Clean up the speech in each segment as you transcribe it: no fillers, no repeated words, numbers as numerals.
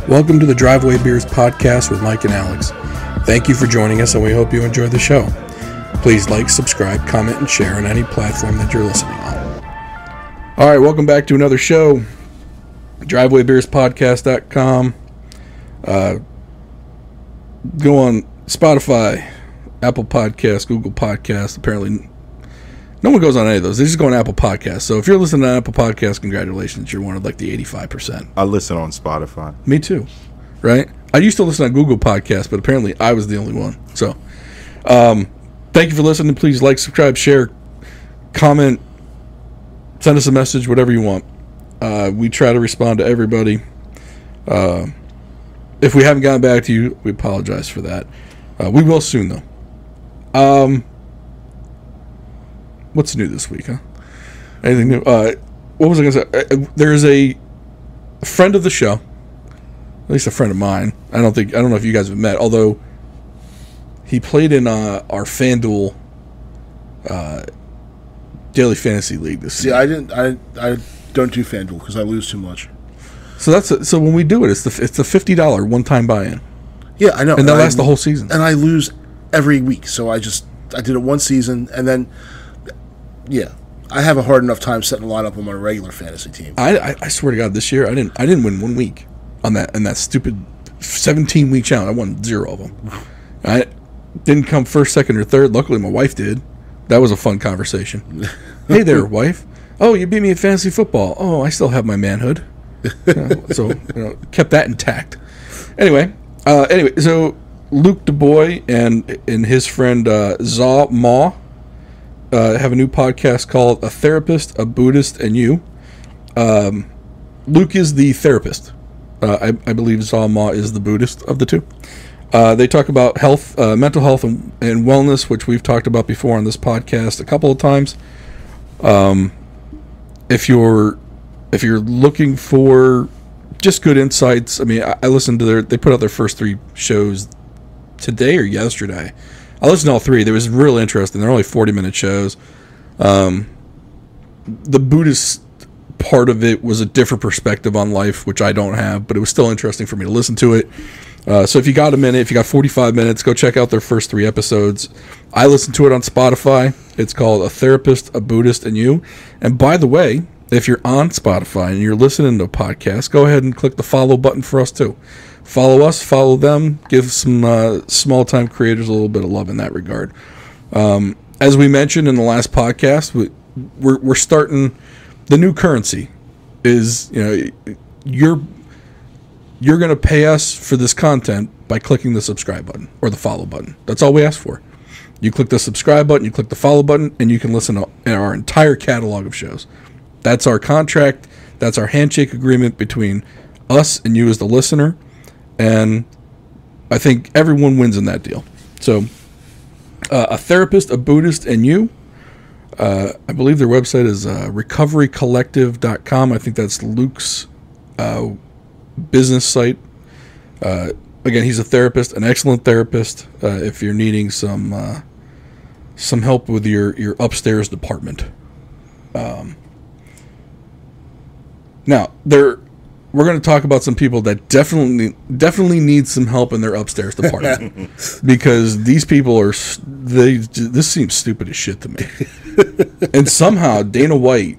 Welcome to the Driveway Beers podcast with Mike and Alex. Thank you for joining us, and we hope you enjoy the show. Please like, subscribe, comment, and share on any platform that you're listening on. All right, welcome back to another show. DrivewayBeersPodcast.com. Go on Spotify, Apple Podcasts, Google Podcasts. Apparently, no one goes on any of those. They just go on Apple Podcasts. So if you're listening to Apple Podcasts, congratulations. You're one of like the 85%. I listen on Spotify. Me too. Right? I used to listen on Google Podcasts, but apparently I was the only one. So thank you for listening. Please like, subscribe, share, comment, send us a message, whatever you want. We try to respond to everybody. If we haven't gotten back to you, we apologize for that. We will soon, though. What's new this week, huh? Anything new? What was I going to say? There's a friend of the show, at least a friend of mine. I don't know if you guys have met, although he played in our FanDuel Daily Fantasy League this season. I don't do FanDuel because I lose too much. So so when we do it, it's the $50 one-time buy-in. Yeah, I know. And that lasts the whole season. And I lose every week, so I did it one season, and then, yeah, I have a hard enough time setting a lineup on my regular fantasy team. I swear to God, this year I didn't win 1 week on that stupid 17-week challenge. I won 0 of them. I didn't come first, second, or third. Luckily, my wife did. That was a fun conversation. Hey there, wife. Oh, you beat me at fantasy football. Oh, I still have my manhood. So kept that intact. Anyway, so Luke DuBois and his friend Zaw Ma have a new podcast called A Therapist, a Buddhist, and You. Luke is the therapist. I believe Zaw Ma is the Buddhist of the two. They talk about health, mental health, and wellness, which we've talked about before on this podcast a couple of times. If you're looking for just good insights, I mean, I listened to they put out their first 3 shows today or yesterday. I listened to all 3. They was real interesting. They're only 40-minute shows. The Buddhist part of it was a different perspective on life, which I don't have, but it was still interesting for me to listen to it. So if you got a minute, if you got 45 minutes, go check out their first 3 episodes. I listened to it on Spotify. It's called A Therapist, a Buddhist, and You. And by the way, if you're on Spotify and you're listening to a podcast, go ahead and click the follow button for us too. Follow us, follow them, give some small-time creators a little bit of love in that regard. As we mentioned in the last podcast, we're starting, the new currency is, you're going to pay us for this content by clicking the subscribe button or the follow button. That's all we ask for. You click the subscribe button, you click the follow button, and you can listen to our entire catalog of shows. That's our contract. That's our handshake agreement between us and you as the listener. And I think everyone wins in that deal. So, A Therapist, a Buddhist, and You. I believe their website is recoverycollective.com. I think that's Luke's business site. Again, he's a therapist, an excellent therapist. If you're needing some help with your upstairs department. Now, we're going to talk about some people that definitely need some help in their upstairs department because these people this seems stupid as shit to me. And somehow Dana White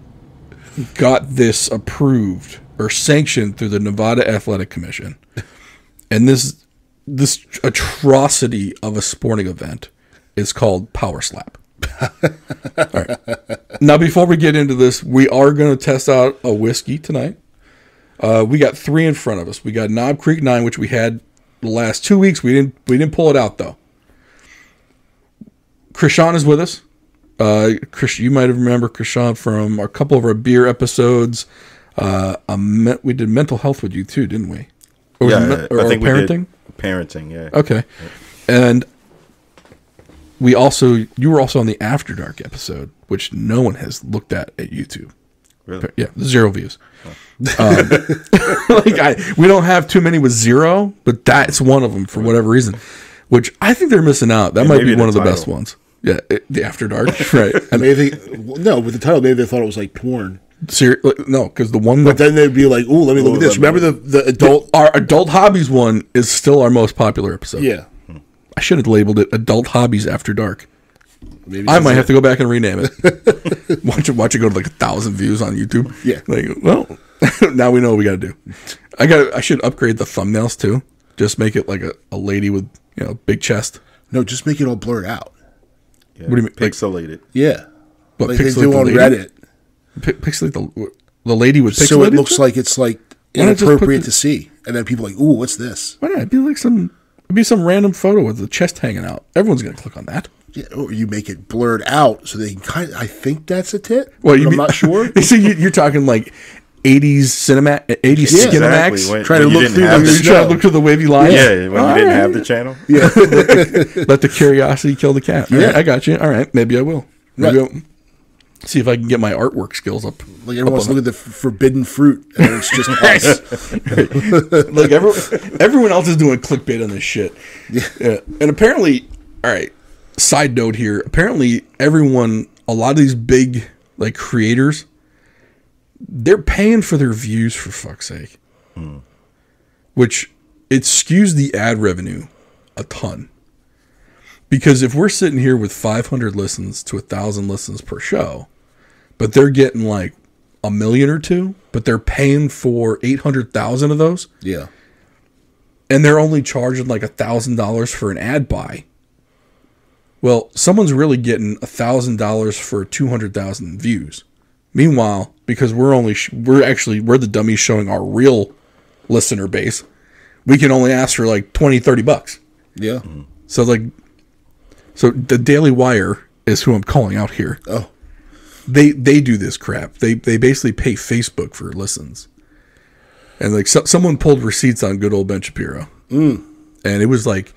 got this approved or sanctioned through the Nevada Athletic Commission. And this atrocity of a sporting event is called powerslap. All right. Now, before we get into this, we are going to test out a whiskey tonight. We got 3 in front of us. We got Knob Creek 9, which we had the last 2 weeks. We didn't pull it out though. Krishan is with us. Chris, you might remember Krishan from a couple of our beer episodes. We did mental health with you too, didn't we? Or I think parenting. We did parenting, yeah. Okay, and you were also on the After Dark episode, which no one has looked at YouTube. Really? Yeah, 0 views. We don't have too many with 0, but that's one of them for whatever reason, which I think they're missing out. That might be one of the best ones. Yeah, the After Dark, right? Maybe with the title, maybe they thought it was like porn. No, because the one But then they'd be like, "Ooh, let me look at this." Remember the adult? Our adult hobbies one is still our most popular episode. Yeah. I should have labeled it Adult Hobbies After Dark. Maybe I might have to go back and rename it. watch it go to like 1,000 views on YouTube. Yeah. Like, well, now we know what we got to do. I should upgrade the thumbnails too. Just make it like a lady with big chest. No, just make it all blurred out. Yeah. What do you mean? Pixelated. Yeah. What, Like they pixelate do the on lady? Reddit. Pixelate the lady with pixelated. So it looks like it's like Why not just put inappropriate the- to see, and then people are like, "Ooh, what's this?" Why not? It'd be some random photo with the chest hanging out. Everyone's gonna click on that. Yeah, or you make it blurred out so they can kind of. I think that's a tit. Well, but I'm not sure. So you're talking like 80s Yeah, Skinemax. When Trying to you look didn't through have the You're the- trying to look through the wavy line. Yeah, when you didn't have the channel. Yeah, Let the curiosity kill the cat. All right, Yeah. I got you. All right, maybe I will. Maybe Right. I'll see if I can get my artwork skills up. like everyone wants to look at the forbidden fruit, and it's just us. Like everyone else is doing clickbait on this shit. Yeah. And apparently, all right, side note here, apparently a lot of these big like creators, they're paying for their views, for fuck's sake. Which it skews the ad revenue a ton. Because if we're sitting here with 500 listens to 1,000 listens per show, but they're getting like 1 million or 2, but they're paying for 800,000 of those, Yeah, and they're only charging like $1,000 for an ad buy. Well, someone's really getting $1,000 for 200,000 views. Meanwhile, because we're the dummies showing our real listener base, we can only ask for like $20-$30. yeah. So the Daily Wire is who I'm calling out here. Oh, They do this crap. They basically pay Facebook for listens, and like someone pulled receipts on good old Ben Shapiro, and it was like,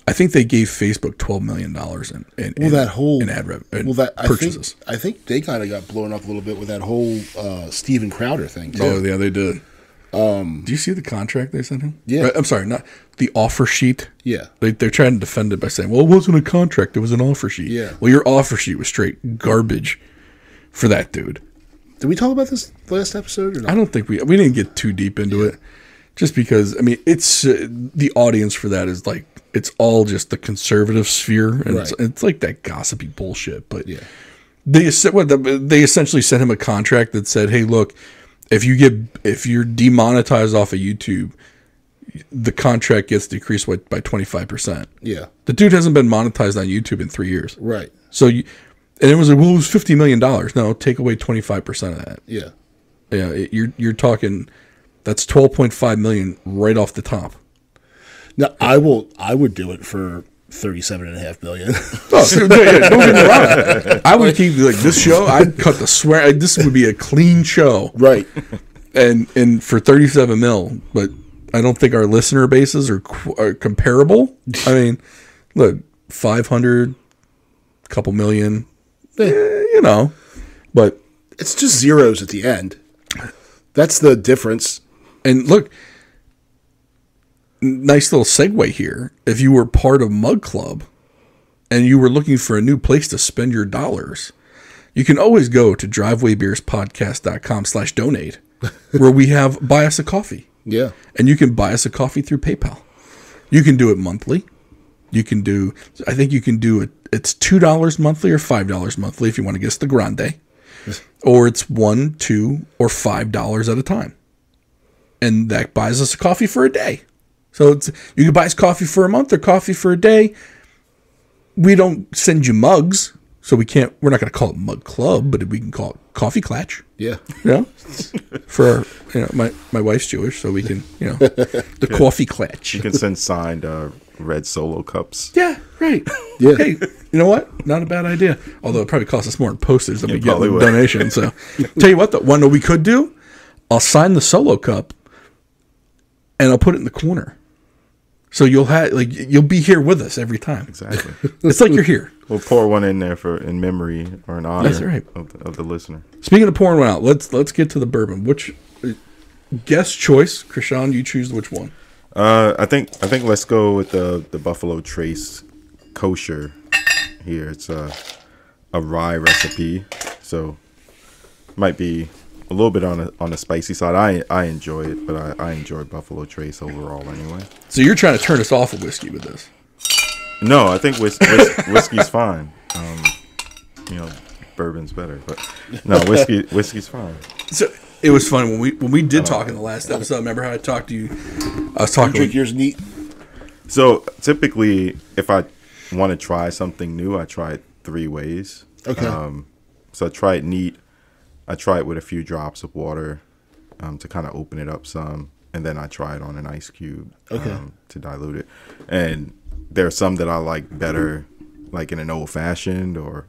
I think they gave Facebook $12 million in ad revenue. Purchases. I think they kind of got blown up a little bit with that whole Steven Crowder thing too. Oh yeah, they did. Do you see the contract they sent him? Yeah. I'm sorry, not the offer sheet. Yeah. They're trying to defend it by saying, well, it wasn't a contract, it was an offer sheet. Yeah. Well, your offer sheet was straight garbage for that dude. Did we talk about this last episode or not? I don't think we didn't get too deep into it, just because it's the audience for that is like, it's all just the conservative sphere, and Right. it's like that gossipy bullshit. But Yeah. they essentially sent him a contract that said, hey, look, if you're demonetized off of YouTube, the contract gets decreased by 25%. Yeah. The dude hasn't been monetized on YouTube in 3 years. Right. So and it was like, well, it was $50 million. No, take away 25% of that. Yeah. Yeah, you're talking, that's 12.5 million right off the top. Now I would do it for $37.5 million. Oh, don't get me wrong. I would keep like this show. I'd cut the swear. This would be a clean show, Right. and for 37 mil. But I don't think our listener bases are comparable. I mean, look, 500, couple million, but It's just zeros at the end. That's the difference. and look, nice little segue here. If you were part of Mug Club and you were looking for a new place to spend your dollars, you can always go to drivewaybeerspodcast.com/donate, where we have buy us a coffee. Yeah. And you can buy us a coffee through PayPal. You can do it monthly. I think you can do it. It's $2 monthly or $5 monthly if you want to get us the grande, or it's $1, $2, or $5 at a time. And that buys us a coffee for a day. So you can buy us coffee for a month or coffee for a day. We don't send you mugs, so we're not going to call it Mug Club, but we can call it Coffee Clatch. Yeah. For my wife's Jewish, so we can the Coffee Clatch. You can send signed red Solo cups. Yeah, right. Yeah. Hey, you know what? Not a bad idea. Although it probably costs us more in postage than we get probably in would. donation. So, tell you what, the one that we could do, I'll sign the Solo cup, and I'll put it in the corner. So you'll be here with us every time. Exactly. It's like you're here. We'll pour one in there in memory or in honor That's right. of the listener. Speaking of pouring one out, let's get to the bourbon. Which guest choice, Krishan? You choose which one. I think let's go with the Buffalo Trace kosher here. It's a rye recipe, so might be little bit on the spicy side. I enjoy it, but I enjoy Buffalo Trace overall anyway. So you're trying to turn us off of whiskey with this? No, I think whiskey's fine. Bourbon's better, but no, whiskey's fine. So it was funny when we did talk in the last episode. Remember how I talked to you? I was talking. You drink yours neat. So typically, if I want to try something new, I try it 3 ways. Okay. So I try it neat. I try it with a few drops of water to kind of open it up some, and then I try it on an ice cube to dilute it. And there are some that I like better, like in an old fashioned or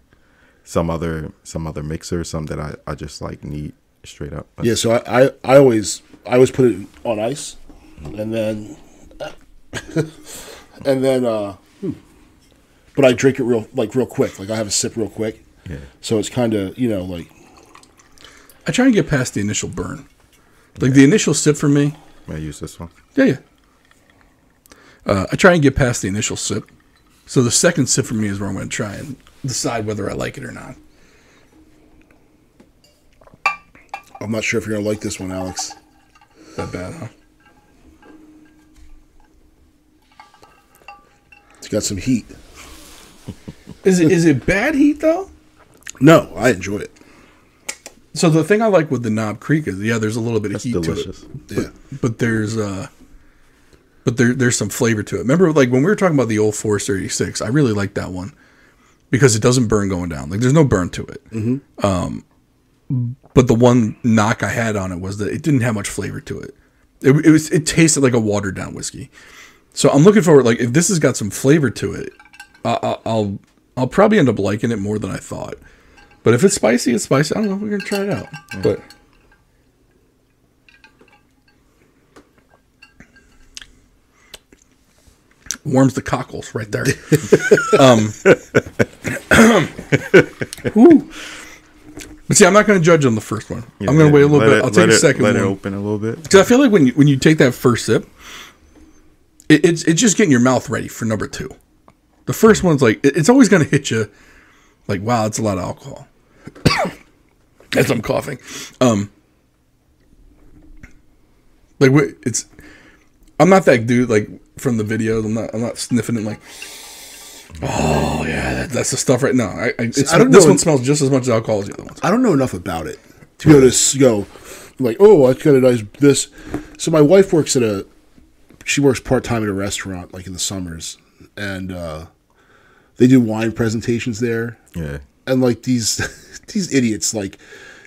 some other mixer. Some that I just like neat straight up. But yeah. So I always put it on ice, and then but I drink it real quick. Like I have a sip real quick. Yeah. So it's kind of like. I try and get past the initial burn. Like the initial sip for me. May I use this one? Yeah. I try and get past the initial sip. So the second sip for me is where I'm going to try and decide whether I like it or not. I'm not sure if you're going to like this one, Alex. That bad, huh? It's got some heat. Is it bad heat though? No, I enjoy it. So the thing I like with the Knob Creek is, there's a little bit of heat delicious. to it. But there's some flavor to it. Remember, like when we were talking about the old Forest 36, I really like that one because it doesn't burn going down. Like there's no burn to it. Mm-hmm. But the one knock I had on it was that it didn't have much flavor to it. It tasted like a watered down whiskey. So I'm looking forward. Like if this has got some flavor to it, I'll probably end up liking it more than I thought. But if it's spicy, it's spicy. I don't know. We're going to try it out. Yeah. But warms the cockles right there. But see, I'm not going to judge on the first one. I'm going to wait a little bit. I'll take a second one. Let it open a little bit. Because I feel like when you take that first sip, it's just getting your mouth ready for number 2. The first one's like, it's always going to hit you like, wow, it's a lot of alcohol. As I'm coughing. I'm not that dude like from the videos. I'm not sniffing it like, oh yeah, that's the stuff right now. This one smells just as much as alcohol as the other ones. I don't know enough about it to be able to go like, oh, I got a nice this. So my wife works she works part-time at a restaurant like in the summers, and they do wine presentations there. Yeah. And like these idiots, like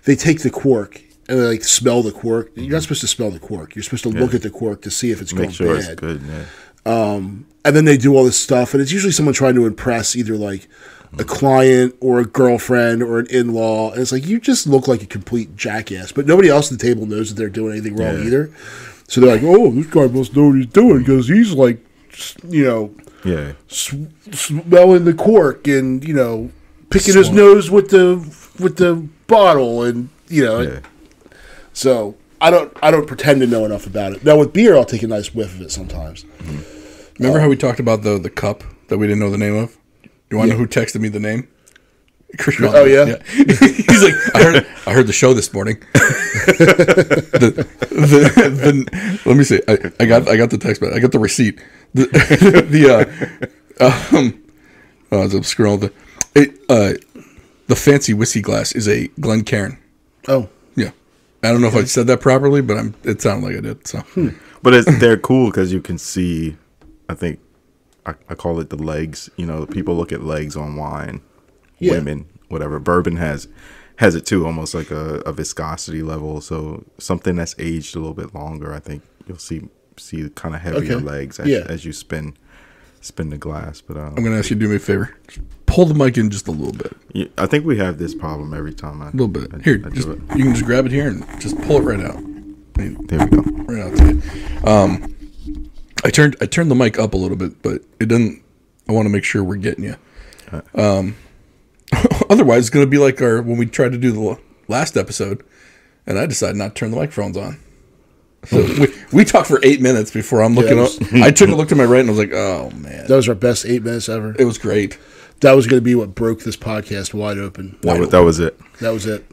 they take the cork and they like smell the cork. You're not supposed to smell the cork. You're supposed to look at the cork to see if it's going bad. It's good. Yeah. And then they do all this stuff, and it's usually someone trying to impress either like a client or a girlfriend or an in-law. And it's like you just look like a complete jackass, but nobody else at the table knows that they're doing anything wrong either. So they're like, "Oh, this guy must know what he's doing because he's like, smelling the cork and picking his nose with the bottle and So I don't pretend to know enough about it. Now with beer, I'll take a nice whiff of it sometimes. Mm-hmm. Remember how we talked about the cup that we didn't know the name of? You want to know who texted me the name? Christian. Oh yeah. He's like, I heard the show this morning. Let me see. I got the text, but I got the receipt. As I'm scrolling, the fancy whiskey glass is a Glencairn. Oh yeah. I don't know if I said that properly, but it sounded like I did. So, but they're cool because you can see. I think I call it the legs. People look at legs on wine. Yeah. Women, whatever. Bourbon has it too, almost like a viscosity level. So something that's aged a little bit longer, I think you'll see kind of heavier legs as you spin the glass. But I'm gonna ask you to do me a favor. Just pull the mic in just a little bit. Yeah, I think we have this problem every time. A little bit. Here, you can just grab it here and just pull it right out. There we go. Right out to you. I turned the mic up a little bit, but it didn't. I want to make sure we're getting you. Otherwise, it's going to be like when we tried to do the last episode, and I decided not to turn the microphones on. So we talked for 8 minutes before I'm looking up. I took a look to my right and I was like, oh, man. That was our best 8 minutes ever. It was great. That was going to be what broke this podcast wide open. That was it. That was it.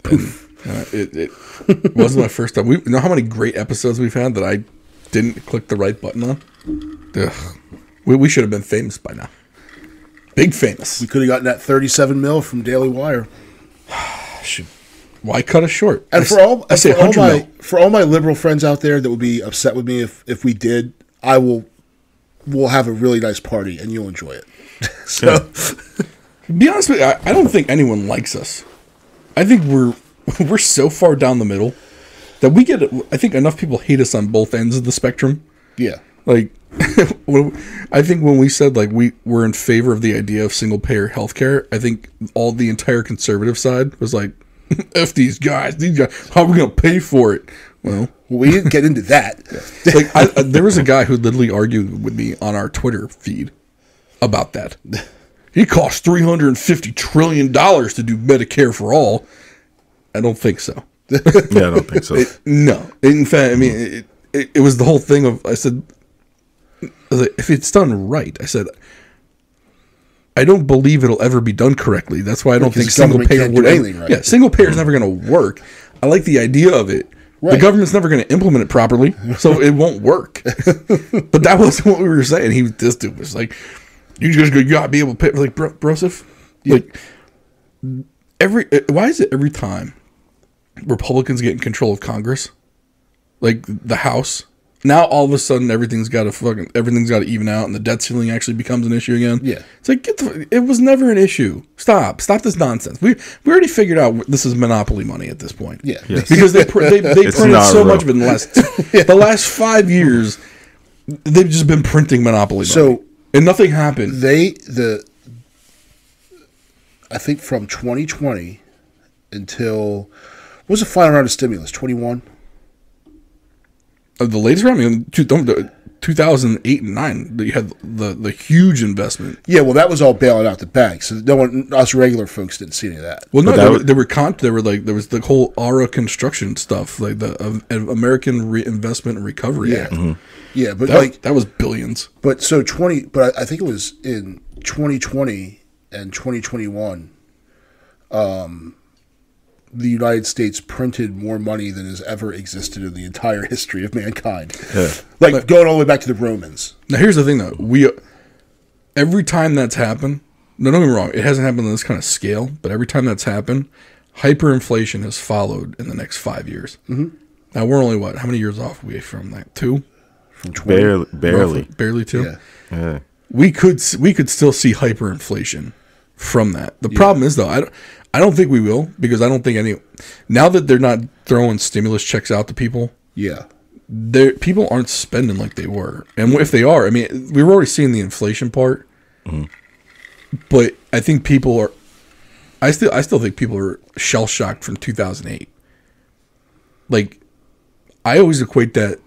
Poof. It wasn't my first time. You know how many great episodes we've had that I didn't click the right button on? Ugh. We should have been famous by now. Big famous. We could have gotten that 37 mil from Daily Wire. Why cut us short? And for all my liberal friends out there that would be upset with me if we did, we'll have a really nice party and you'll enjoy it. So, be honest with you, I don't think anyone likes us. I think we're so far down the middle that we get. I think enough people hate us on both ends of the spectrum. Yeah, like I think when we said like we're in favor of the idea of single payer healthcare, I think the entire conservative side was like, "F these guys, how are we gonna pay for it?" Well, we didn't get into that. Like there was a guy who literally argued with me on our Twitter feed about that. It costs $350 trillion to do Medicare for all. I don't think so. Yeah, I don't think so. No. In fact, I mean, it was the whole thing of, I said, if it's done right, I said, I don't believe it'll ever be done correctly. That's why I don't think single payer would anything right. Yeah, single payer is never going to work. I like the idea of it. Right. The government's never going to implement it properly, so it won't work. But that wasn't what we were saying. This dude was like, you gotta be able to pay. Like, Broseph, like why is it every time Republicans get in control of Congress, like the House, now all of a sudden everything's got to even out and the debt ceiling actually becomes an issue again? Yeah, it's like it was never an issue. Stop this nonsense. We already figured out this is monopoly money at this point. Yeah, yes. Because they printed so much of it in the last 5 years. They've just been printing monopoly money. And nothing happened. I think from 2020 until, what was the final round of stimulus? 21? The latest round? I mean, 2008 and 9, you had the huge investment. Yeah, well, that was all bailing out the banks. So us regular folks didn't see any of that. Well, no, there was the whole ARA construction stuff, like the American Reinvestment and Recovery Act. Mm-hmm. Yeah, but that was billions. But I think it was in 2020 and 2021, the United States printed more money than has ever existed in the entire history of mankind. Yeah. Going all the way back to the Romans. Now, here's the thing, though. Every time that's happened, no, don't get me wrong, it hasn't happened on this kind of scale, but every time that's happened, hyperinflation has followed in the next 5 years. Mm-hmm. Now, we're only, how many years off we from that? 2? From 20? Barely 2? Yeah. We could still see hyperinflation from that. The problem is, though, I don't think we will, because I don't think now that they're not throwing stimulus checks out to people, people aren't spending like they were. And if they are, I mean, we were already seeing the inflation part, but I think I still think people are shell shocked from 2008. Like, I always equate that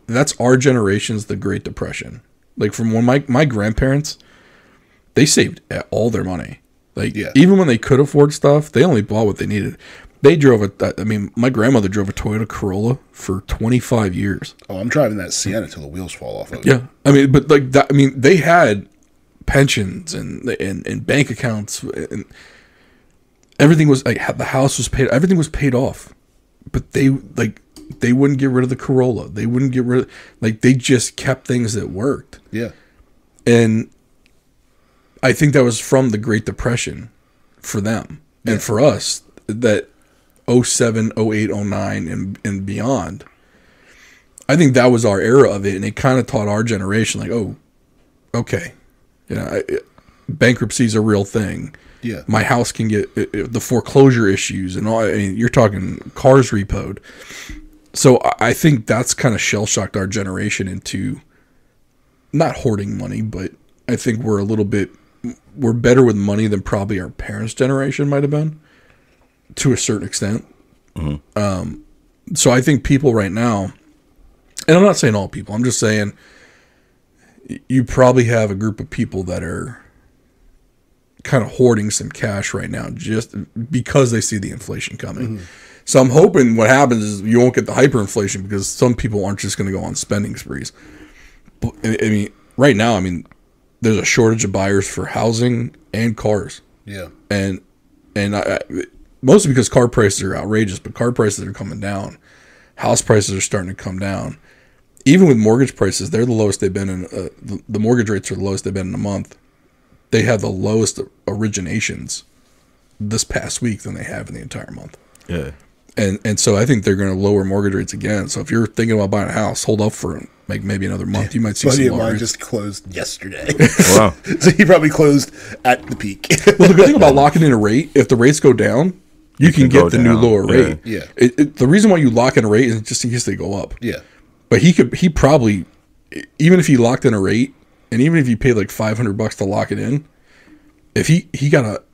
that's our generation's the Great Depression. Like, from when my grandparents, they saved all their money. Like, even when they could afford stuff, they only bought what they needed. They drove my grandmother drove a Toyota Corolla for 25 years. Oh, I'm driving that Sienna till the wheels fall off of it. Yeah. I mean, but like that, I mean, they had pensions and bank accounts, and everything was like, the house was paid, everything was paid off. But they wouldn't get rid of the Corolla. They wouldn't get rid of, they just kept things that worked. Yeah. And I think that was from the Great Depression for them. Yeah. And for us, that 07, 08, 09 and beyond, I think that was our era of it. And it kind of taught our generation, like, oh, okay. Bankruptcy is a real thing. Yeah. My house can get the foreclosure issues and all. I mean, you're talking cars repoed. So I think that's kind of shell-shocked our generation into not hoarding money, but I think we're better with money than probably our parents' generation might have been, to a certain extent. Mm-hmm. So I think people right now, and I'm not saying all people, I'm just saying you probably have a group of people that are kind of hoarding some cash right now just because they see the inflation coming. Mm-hmm. So I'm hoping what happens is you won't get the hyperinflation, because some people aren't just going to go on spending sprees. But, I mean, right now, I mean, there's a shortage of buyers for housing and cars. Yeah. And mostly because car prices are outrageous, but car prices are coming down. House prices are starting to come down. Even with mortgage prices, they're the lowest they've been in. The mortgage rates are the lowest they've been in a month. They have the lowest originations this past week than they have in the entire month. Yeah. And so I think they're going to lower mortgage rates again. So if you're thinking about buying a house, hold up for like maybe another month. You might see Buddy some of mine rates. just closed yesterday. Wow. So he probably closed at the peak. Well, the good thing about locking in a rate, if the rates go down, you can get the new lower rate. Yeah. The reason why you lock in a rate is just in case they go up. Yeah. But he probably, even if he locked in a rate, and even if he paid like $500 to lock it in, if he got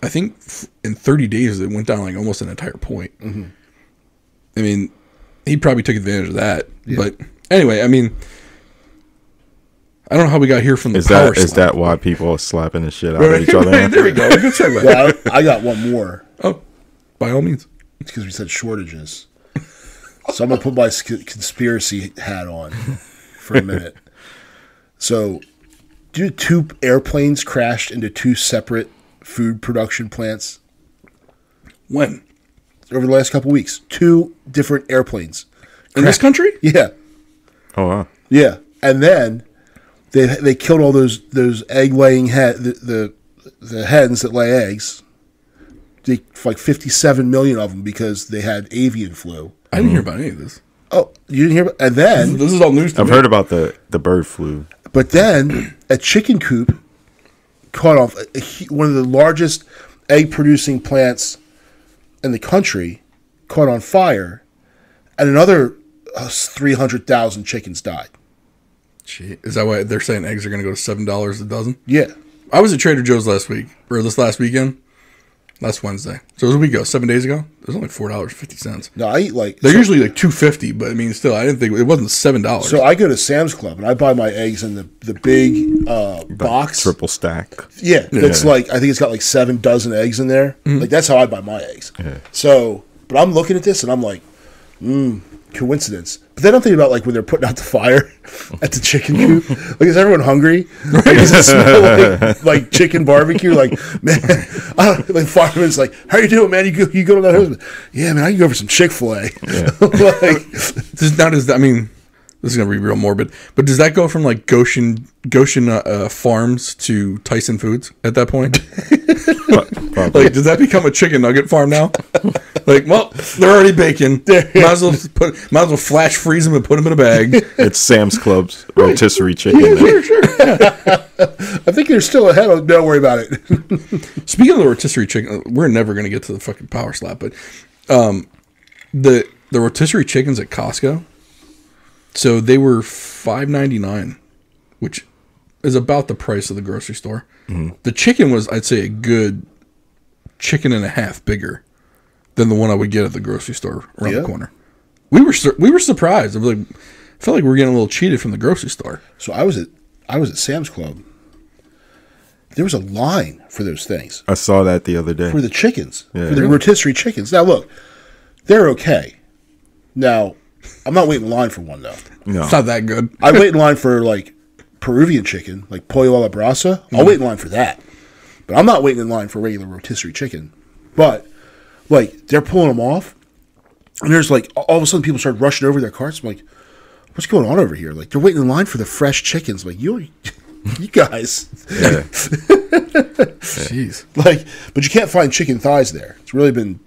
I think in 30 days it went down like almost an entire point. Mm-hmm. I mean, he probably took advantage of that. Yeah. But anyway, I mean, I don't know how we got here from the power Is that why people are slapping the shit out of each other? There we go. Good segue. Well, I got one more. Oh, by all means. It's because we said shortages. So I'm going to put my conspiracy hat on for a minute. So, two airplanes crashed into two separate food production plants? When? Over the last couple of weeks. Two different airplanes. In this country? Yeah. Oh, wow. Yeah. And then they killed all those egg laying the hens that lay eggs. Like 57 million of them because they had avian flu. I didn't hear about any of this. Oh, you didn't hear about? And then this is all news to me. I've heard about the bird flu. But then a chicken coop caught off. One of the largest egg producing plants in the country caught on fire, and another 300,000 chickens died. Gee, is that why they're saying eggs are going to go to $7 a dozen? Yeah. I was at Trader Joe's last weekend. Last Wednesday. So it was a week ago, 7 days ago. It was only $4.50. No, I eat like... They're usually like $2.50, but I mean, still, I didn't think... It wasn't $7. So I go to Sam's Club, and I buy my eggs in the big box. Triple stack. Yeah. It's like... I think it's got like 7 dozen eggs in there. Mm-hmm. Like, that's how I buy my eggs. Yeah. So... But I'm looking at this, and I'm like, coincidence. But then I'm thinking about like when they're putting out the fire at the chicken coop. Like, is everyone hungry? Like, does it smell like chicken barbecue? Like, man, like fireman's like, how you doing, man? You go to that husband? Yeah, man, I can go for some Chick-fil-A. Yeah. I mean, this is gonna be real morbid, but does that go from like Goshen Farms to Tyson Foods at that point? Like, does that become a chicken nugget farm now? Like, well, they're already baking. Might as well flash freeze them and put them in a bag. It's Sam's Club's rotisserie chicken. Yeah, sure. I think you're still ahead. Don't worry about it. Speaking of the rotisserie chicken, we're never going to get to the fucking power slap, but the rotisserie chickens at Costco, so they were $5.99, which is about the price of the grocery store. Mm-hmm. The chicken was, I'd say, a good chicken and a half bigger than the one I would get at the grocery store around the corner. We were surprised. I felt like we were getting a little cheated from the grocery store. So I was at Sam's Club. There was a line for those things. I saw that the other day. For the chickens. Yeah. For the rotisserie chickens. Now, look, they're okay. Now, I'm not waiting in line for one, though. No. It's not that good. I wait in line for, like, Peruvian chicken, like pollo a la brasa. I'll wait in line for that. But I'm not waiting in line for regular rotisserie chicken. But, like, they're pulling them off. And there's, like, all of a sudden people start rushing over their carts. I'm like, what's going on over here? Like, they're waiting in line for the fresh chickens. I'm like, you guys. Yeah. Jeez. Like, but you can't find chicken thighs there. It's really been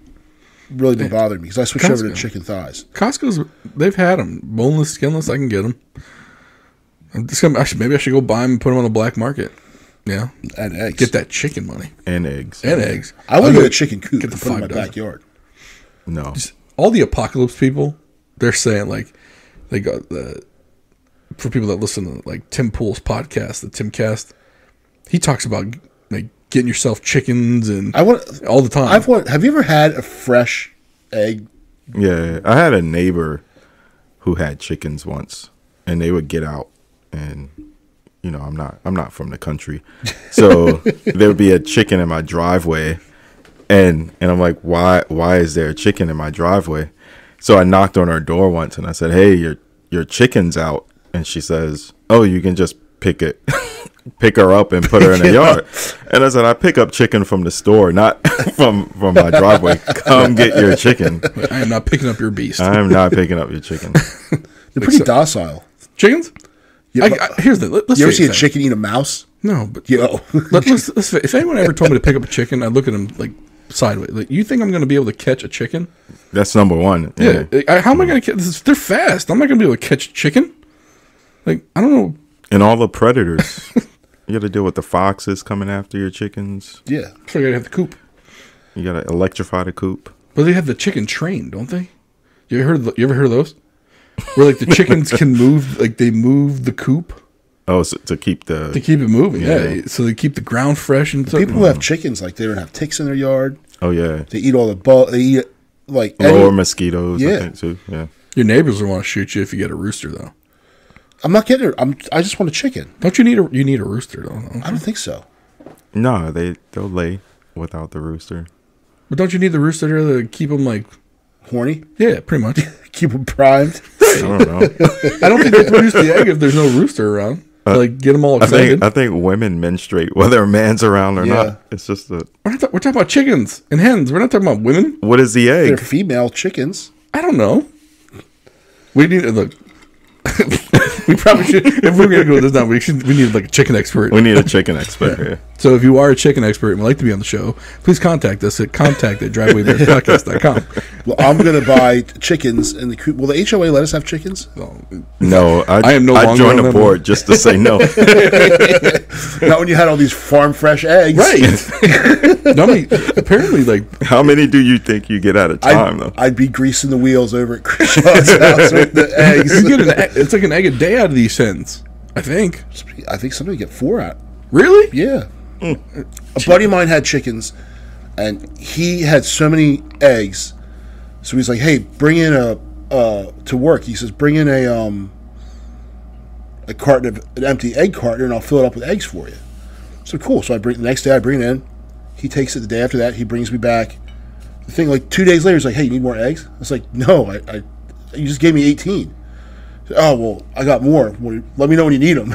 bothering me because I switched over to chicken thighs. Costco's, they've had them. Boneless, skinless, I can get them. Maybe I should go buy them and put them on the black market. Yeah. And eggs. Get that chicken money. And eggs. I want to get a chicken coop and put in my backyard. No. Just, all the apocalypse people, they're saying, like, they got for people that listen to, like, Tim Pool's podcast, the Timcast, he talks about, like, getting yourself chickens and all the time. Have you ever had a fresh egg? Yeah. I had a neighbor who had chickens once, and they would get out. And you know, I'm not from the country, so there would be a chicken in my driveway, and I'm like, why is there a chicken in my driveway? So I knocked on her door once and I said, hey, your chicken's out, and she says, oh, you can just pick it. pick her up and put her in the yard. And I said, I pick up chicken from the store, not from my driveway. Come get your chicken. I am not picking up your beast. I am not picking up your chicken. They're pretty docile. Chickens? Yeah, here's the. Let's you ever see a chicken eat a mouse? No, but let's if anyone ever told me to pick up a chicken, I'd look at them like sideways. Like, you think I'm going to be able to catch a chicken? That's number one. Yeah. How am I going to catch? They're fast. I'm not going to be able to catch a chicken. Like, I don't know. And all the predators. You got to deal with the foxes coming after your chickens. Yeah. So you got to have the coop. You got to electrify the coop. But they have the chicken trained, don't they? You ever heard of those? Where like the chickens can move, like they move the coop. Oh, so to keep it moving, yeah. So they keep the ground fresh and stuff. People who have chickens, like they don't have ticks in their yard. Oh yeah, they eat all the They eat like lower mosquitoes. Yeah, I think too. Yeah. Your neighbors will want to shoot you if you get a rooster, though. I'm not getting it. I just want a chicken. Don't you need a? You need a rooster, though. I don't think so. No, they'll lay without the rooster. But don't you need the rooster to keep them like horny? Yeah, pretty much. Keep them primed. I don't know. I don't think they produce the egg if there's no rooster around. Like get them all excited. I think women menstruate whether a man's around or not. It's just we're talking about chickens and hens. We're not talking about women. What is the egg? They're female chickens. I don't know. We need to look. We probably should. If we're gonna go this down, we need like a chicken expert. We need a chicken expert. Yeah. So if you are a chicken expert and would like to be on the show, please contact us at contact@drivewaybearspodcast.com. Well, I'm gonna buy chickens in the coop. Will the HOA let us have chickens? No, I am no longer joined the board just to say no. Not when you had all these farm fresh eggs, right? No, I mean, apparently, like how many do you think you get at a time? Though I'd be greasing the wheels over at Krishna's house with the eggs. You get it's like an egg a day out of these hens. I think somebody get 4 out. Really? Yeah. A buddy of mine had chickens, and he had so many eggs. So he's like, "Hey, bring in to work." He says, "Bring in an empty egg carton, and I'll fill it up with eggs for you." So cool. So the next day I bring it in. He takes it the day after that. He brings me back the thing. Like 2 days later, he's like, "Hey, you need more eggs?" I was like, "No, you just gave me 18." Oh, well, I got more. Let me know when you need them.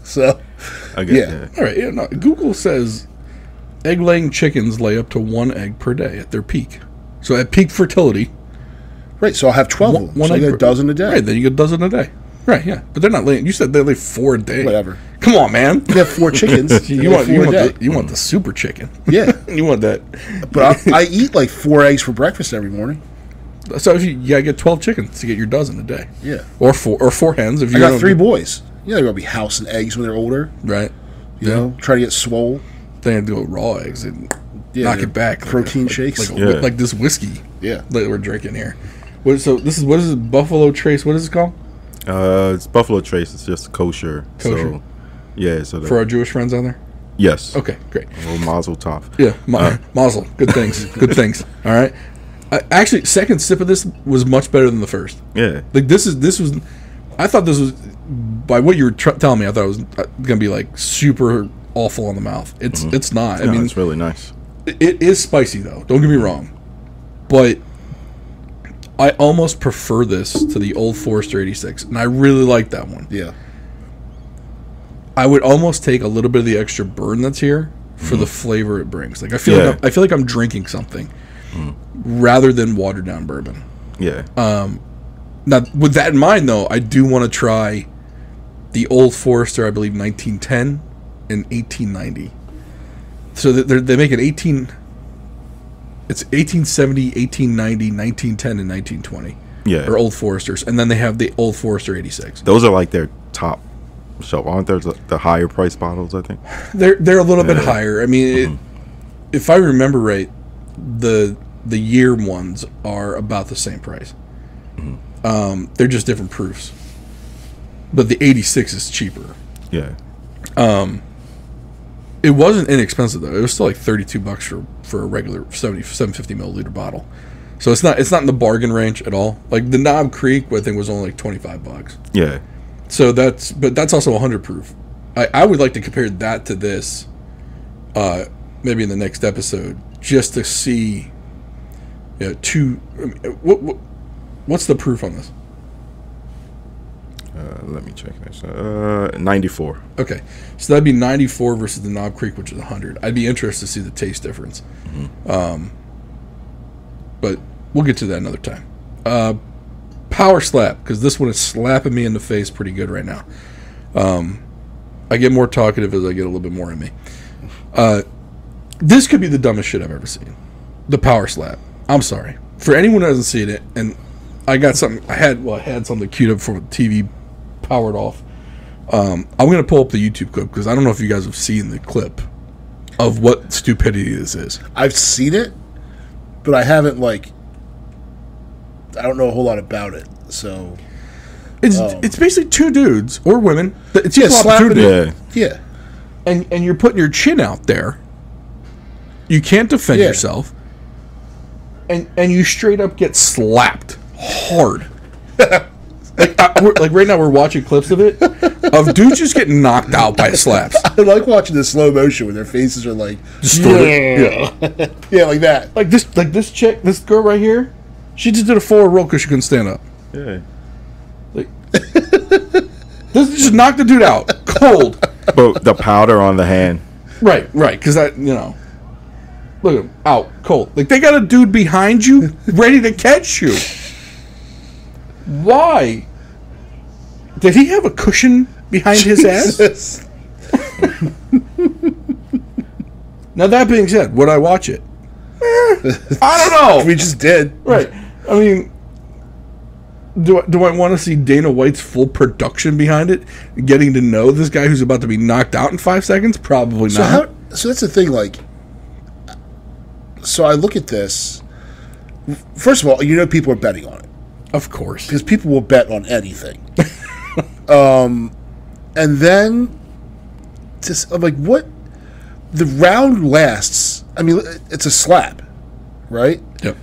So, yeah. All right. Yeah, no, Google says egg-laying chickens lay up to 1 egg per day at their peak. So at peak fertility. Right, so I'll have 12 of them. So I get a dozen a day. Right, then you get a dozen a day. Right, yeah. But they're not laying. You said they lay 4 a day. Whatever. Come on, man. You have 4 chickens. you want the super chicken. Yeah. You want that. But I eat like 4 eggs for breakfast every morning. So if you gotta get 12 chickens to get your dozen a day. Yeah. Or 4 hens. If you got 3 boys. Yeah, they're gonna be housing eggs when they're older. Right. You know, try to get swole. They have to go raw eggs and knock it back. Protein shakes. Like this whiskey. Yeah. That we're drinking here. What is it? Buffalo Trace. What is it called? It's Buffalo Trace. It's just kosher. So, yeah. So for our Jewish friends on there. Yes. Okay. Great. Well, mazel tov. Yeah. Mazel. Good things. Good things. All right. Actually, second sip of this was much better than the first. Yeah. Like this was. I thought this was, by what you were telling me, I thought it was gonna be like super awful on the mouth. It's not. I mean, it's really nice. It is spicy though. Don't get me wrong, but I almost prefer this to the Old Forester 86, and I really like that one. Yeah. I would almost take a little bit of the extra burn that's here for the flavor it brings. Like I feel like I'm drinking something rather than watered down bourbon. Yeah. Now, with that in mind, though, I do want to try the Old Forester, I believe, 1910 and 1890. So they make it 1870, 1890, 1910, and 1920. Yeah. Or Old Foresters. And then they have the Old Forester 86. Those are like their top shelf. Aren't there the higher price bottles, I think? They're a little bit higher. I mean, if I remember right, the year ones are about the same price. They're just different proofs. But the 86 is cheaper. Yeah. It wasn't inexpensive though. It was still like $32 for a regular 750 milliliter bottle. So it's not in the bargain range at all. Like the Knob Creek, I think, was only like $25. Yeah. So that's also 100 proof. I would like to compare that to this, maybe in the next episode, just to see, What's the proof on this? Let me check this. 94. Okay, so that'd be 94 versus the Knob Creek, which is 100. I'd be interested to see the taste difference. But we'll get to that another time. Power slap, because this one is slapping me in the face pretty good right now. I get more talkative as I get a little bit more in me. This could be the dumbest shit I've ever seen. The power slap. I'm sorry. For anyone who hasn't seen it, and I got something, I had something queued up for the TV powered off. I'm going to pull up the YouTube clip, because I don't know if you guys have seen the clip of what stupidity this is. I've seen it, but I haven't, I don't know a whole lot about it, so... It's basically two dudes, or women, it's equal slapping opportunity. Yeah. And you're putting your chin out there. You can't defend yourself. And you straight up get slapped hard. Like right now we're watching clips of it of dudes just getting knocked out by slaps. I like watching the slow motion where their faces are distorted. Yeah, like that. Like this chick, this girl right here, she just did a forward roll because she couldn't stand up. Yeah. This just knocked the dude out cold. But the powder on the hand. Right, because that, look at him, out cold. Like, they got a dude behind you ready to catch you. Why? Did he have a cushion behind his ass? Now, that being said, would I watch it? I don't know. We just did. Right. I mean, do I want to see Dana White's full production behind it? Getting to know this guy who's about to be knocked out in 5 seconds? Probably not. So that's the thing, so I look at this. First of all, people are betting on it. Of course. Because people will bet on anything. And then, I'm like, what? The round lasts. I mean, it's a slap, right? Yep.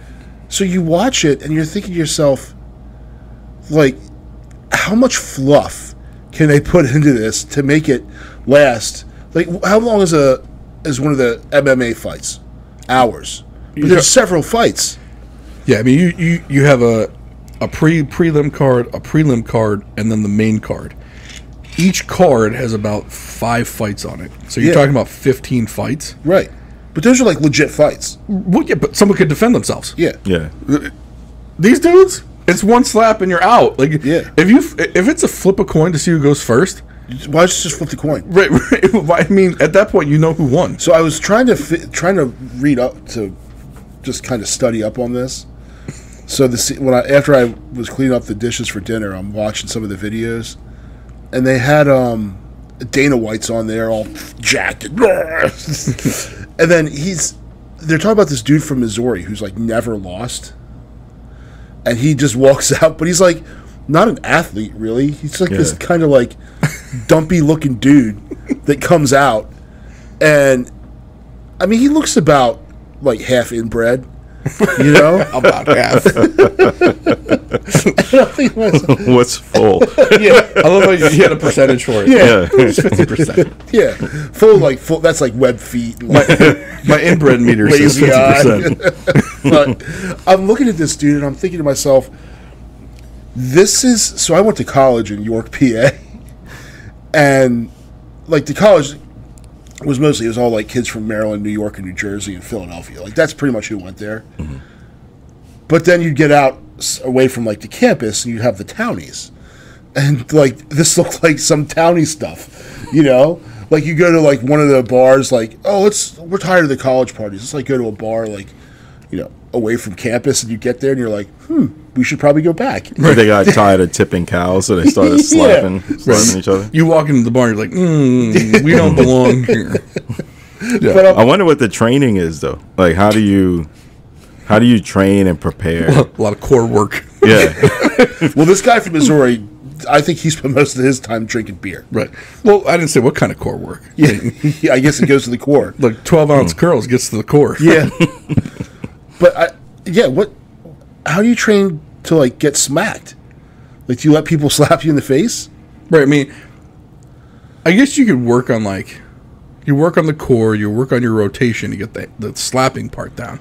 So you watch it, and you're thinking to yourself, how much fluff can they put into this to make it last? How long is one of the MMA fights? Hours. But there's several fights. Yeah, I mean, you have a prelim card, a prelim card, and then the main card. Each card has about 5 fights on it. So you're talking about 15 fights. Right. But those are legit fights. Well, yeah, but someone could defend themselves. Yeah. Yeah. These dudes, it's one slap and you're out. Yeah. If it's a flip a coin to see who goes first, why don't you just flip the coin? Right. I mean, at that point, you know who won. So I was trying to read up to just kind of study up on this. So after I was cleaning up the dishes for dinner, I'm watching some of the videos, and they had Dana White's on there, all jacked, and then they're talking about this dude from Missouri who's never lost, and he just walks out, but he's not an athlete really. He's this kind of dumpy looking dude that comes out, and I mean he looks about half inbred. About half. What's full? Yeah, I love how you had a percentage for it. Yeah, it's 50%. Yeah, full. That's web feet. My inbred meter says 50%. But I'm looking at this dude and I'm thinking to myself, so I went to college in York, PA, and the college it was all kids from Maryland, New York, and New Jersey, and Philadelphia. That's pretty much who went there. Mm-hmm. But then you'd get out away from the campus, and you'd have the townies, and this looked like some townie stuff, you go to one of the bars, we're tired of the college parties. Let's go to a bar away from campus, and you get there and you're like, we should probably go back. Right. They got tired of tipping cows, so they started slapping each other. You walk into the bar, you're like, we don't belong here. Yeah. But I wonder what the training is, though. How do you train and prepare? A lot of core work. Yeah. Well, this guy from Missouri, I think he spent most of his time drinking beer. Right. Well, I didn't say what kind of core work. Yeah, I guess it goes to the core. 12-ounce curls gets to the core. Yeah. But how do you train to get smacked? Do you let people slap you in the face? Right. I mean, I guess you could work on you work on the core, you work on your rotation to get the slapping part down.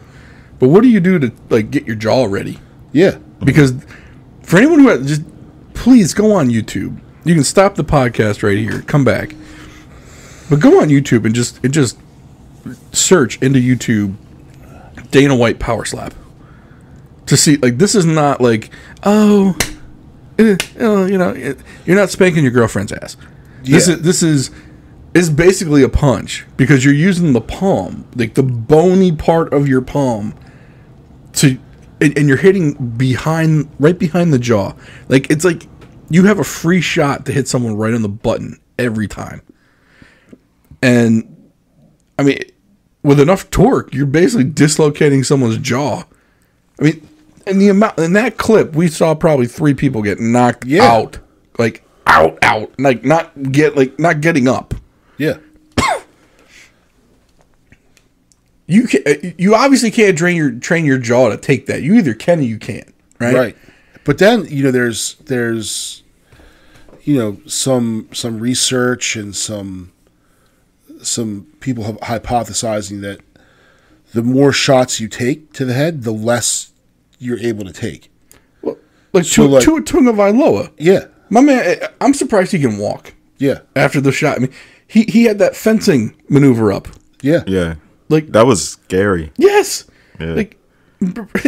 But what do you do to get your jaw ready? Yeah. Because for anyone who just please go on YouTube You can stop the podcast right here. Come back. But go on YouTube and just search into YouTube Dana White power slap to see, like, this is not like, you're not spanking your girlfriend's ass. Yeah. This is basically a punch because you're using the palm, like the bony part of your palm, and you're hitting right behind the jaw. Like, it's like you have a free shot to hit someone right on the button every time. And I mean, with enough torque, you're basically dislocating someone's jaw. I mean, in that clip, we saw probably 3 people get knocked out, like out, like not getting up. Yeah. You obviously can't train your jaw to take that. You either can or you can't, right? Right. But then, there's some research and some people have hypothesizing that the more shots you take to the head, the less you're able to take. Well, like Tua Tagovailoa. Yeah. My man, I'm surprised he can walk. Yeah. After the shot. I mean, he had that fencing maneuver up. Yeah. Yeah. Like, that was scary. Yes. Yeah. Like,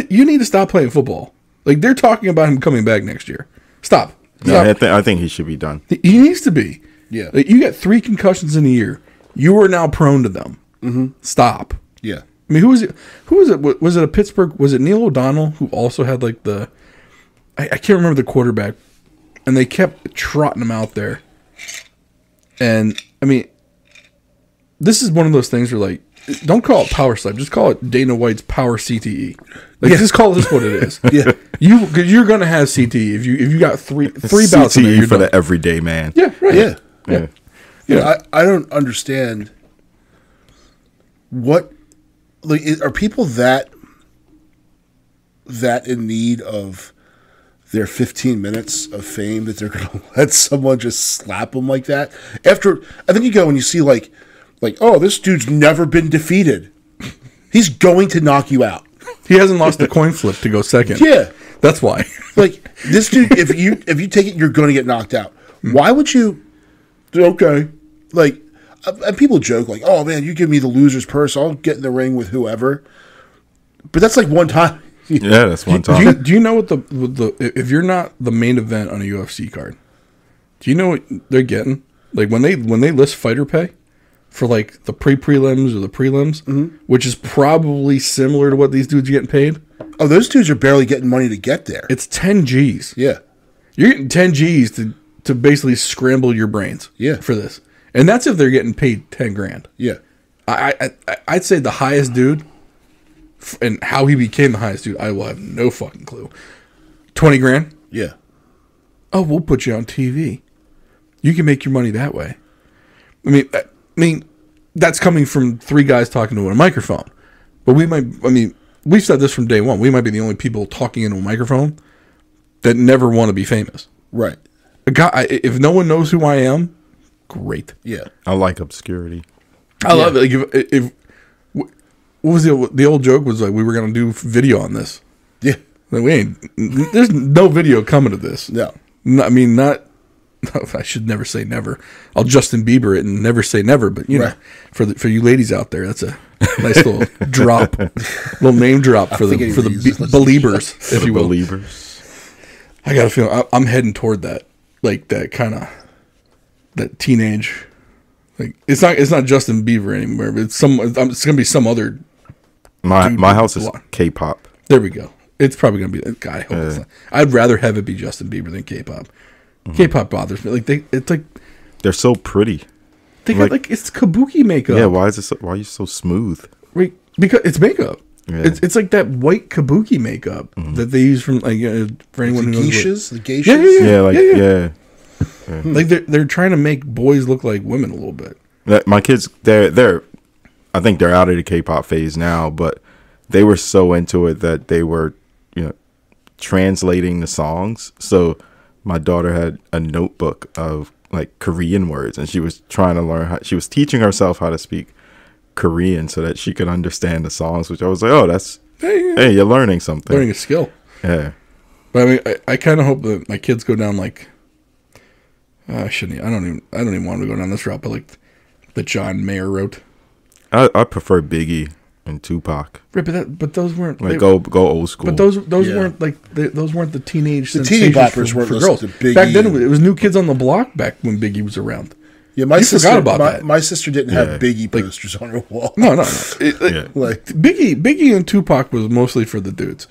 you need to stop playing football. Like, they're talking about him coming back next year. Stop. No, I think he should be done. He needs to be. Yeah. Like, you got 3 concussions in a year. You are now prone to them. Mm-hmm. Stop. Yeah. I mean, who was it? Was it a Pittsburgh? Was it Neil O'Donnell who also had like I can't remember the quarterback, and they kept trotting him out there. And I mean, this is one of those things where, like, don't call it power slap, just call it Dana White's power CTE. Like, just call this what it is. Yeah. Because you're gonna have CTE if you got three bouts CTE in there, for the everyday man. Yeah. Right. Yeah. Yeah. I don't understand what, like, are people that in need of their 15 minutes of fame that they're going to let someone just slap them like that? After, I think you go and you see like, oh, this dude's never been defeated. He's going to knock you out. He hasn't lost a coin flip to go second. Yeah. That's why. Like, this dude, if you take it, you're going to get knocked out. Why would you? Okay. Like, and people joke like, oh man, you give me the loser's purse, I'll get in the ring with whoever. But that's like one time. Yeah, that's one time. Do you know what the if you're not the main event on a UFC card, do you know what they're getting? Like, when they list fighter pay for like the prelims or the prelims, which is probably similar to what these dudes are getting paid. Oh, those dudes are barely getting money to get there. It's 10 G's. Yeah. You're getting 10 G's to basically scramble your brains. Yeah. For this. And that's if they're getting paid 10 grand. Yeah. I'd say the highest dude, and how he became the highest dude, I will have no fucking clue. 20 grand? Yeah. Oh, we'll put you on TV. You can make your money that way. I mean, that's coming from 3 guys talking to a microphone. But we've said this from day one. We might be the only people talking into a microphone that never want to be famous. Right. If no one knows who I am, great. Yeah. I like obscurity. I love it. Like, if what was the old joke was like, we were going to do video on this. Yeah. Like, there's no video coming to this. No. I should never say never. I'll Justin Bieber it and never say never. But you know, for you ladies out there, that's a nice little drop, little name drop for the believers, if you will. Believers. I got a feeling I'm heading toward that, like that kind of that teenage. Like, it's not Justin Bieber anymore, but it's gonna be some other. My house is K-pop. There we go. It's probably gonna be that guy. I'd rather have it be Justin Bieber than K-pop. K-pop bothers me. Like, it's like they're so pretty. They got like it's kabuki makeup. Yeah, why are you so smooth? Right, because it's makeup. Yeah. It's like that white kabuki makeup that they use from like for anyone who knows the geishas. Yeah. Like they're trying to make boys look like women a little bit. My kids, they're I think they're out of the K-pop phase now, but they were so into it that they were, translating the songs. So my daughter had a notebook of like Korean words, and she was trying to learn she was teaching herself how to speak Korean so that she could understand the songs, which I was like, oh, that's hey, you're learning something. Learning a skill. Yeah. But I mean, I kind of hope that my kids go down like I shouldn't. I don't even want to go down this route. But like the John Mayer wrote. I prefer Biggie and Tupac. Right, but those weren't like go old school. But those weren't like those weren't the teenage. The teeny boppers weren't for girls. Back then, it was New Kids on the Block. Back when Biggie was around. Yeah, my sister didn't have Biggie posters on her wall. No. Like Biggie and Tupac was mostly for the dudes,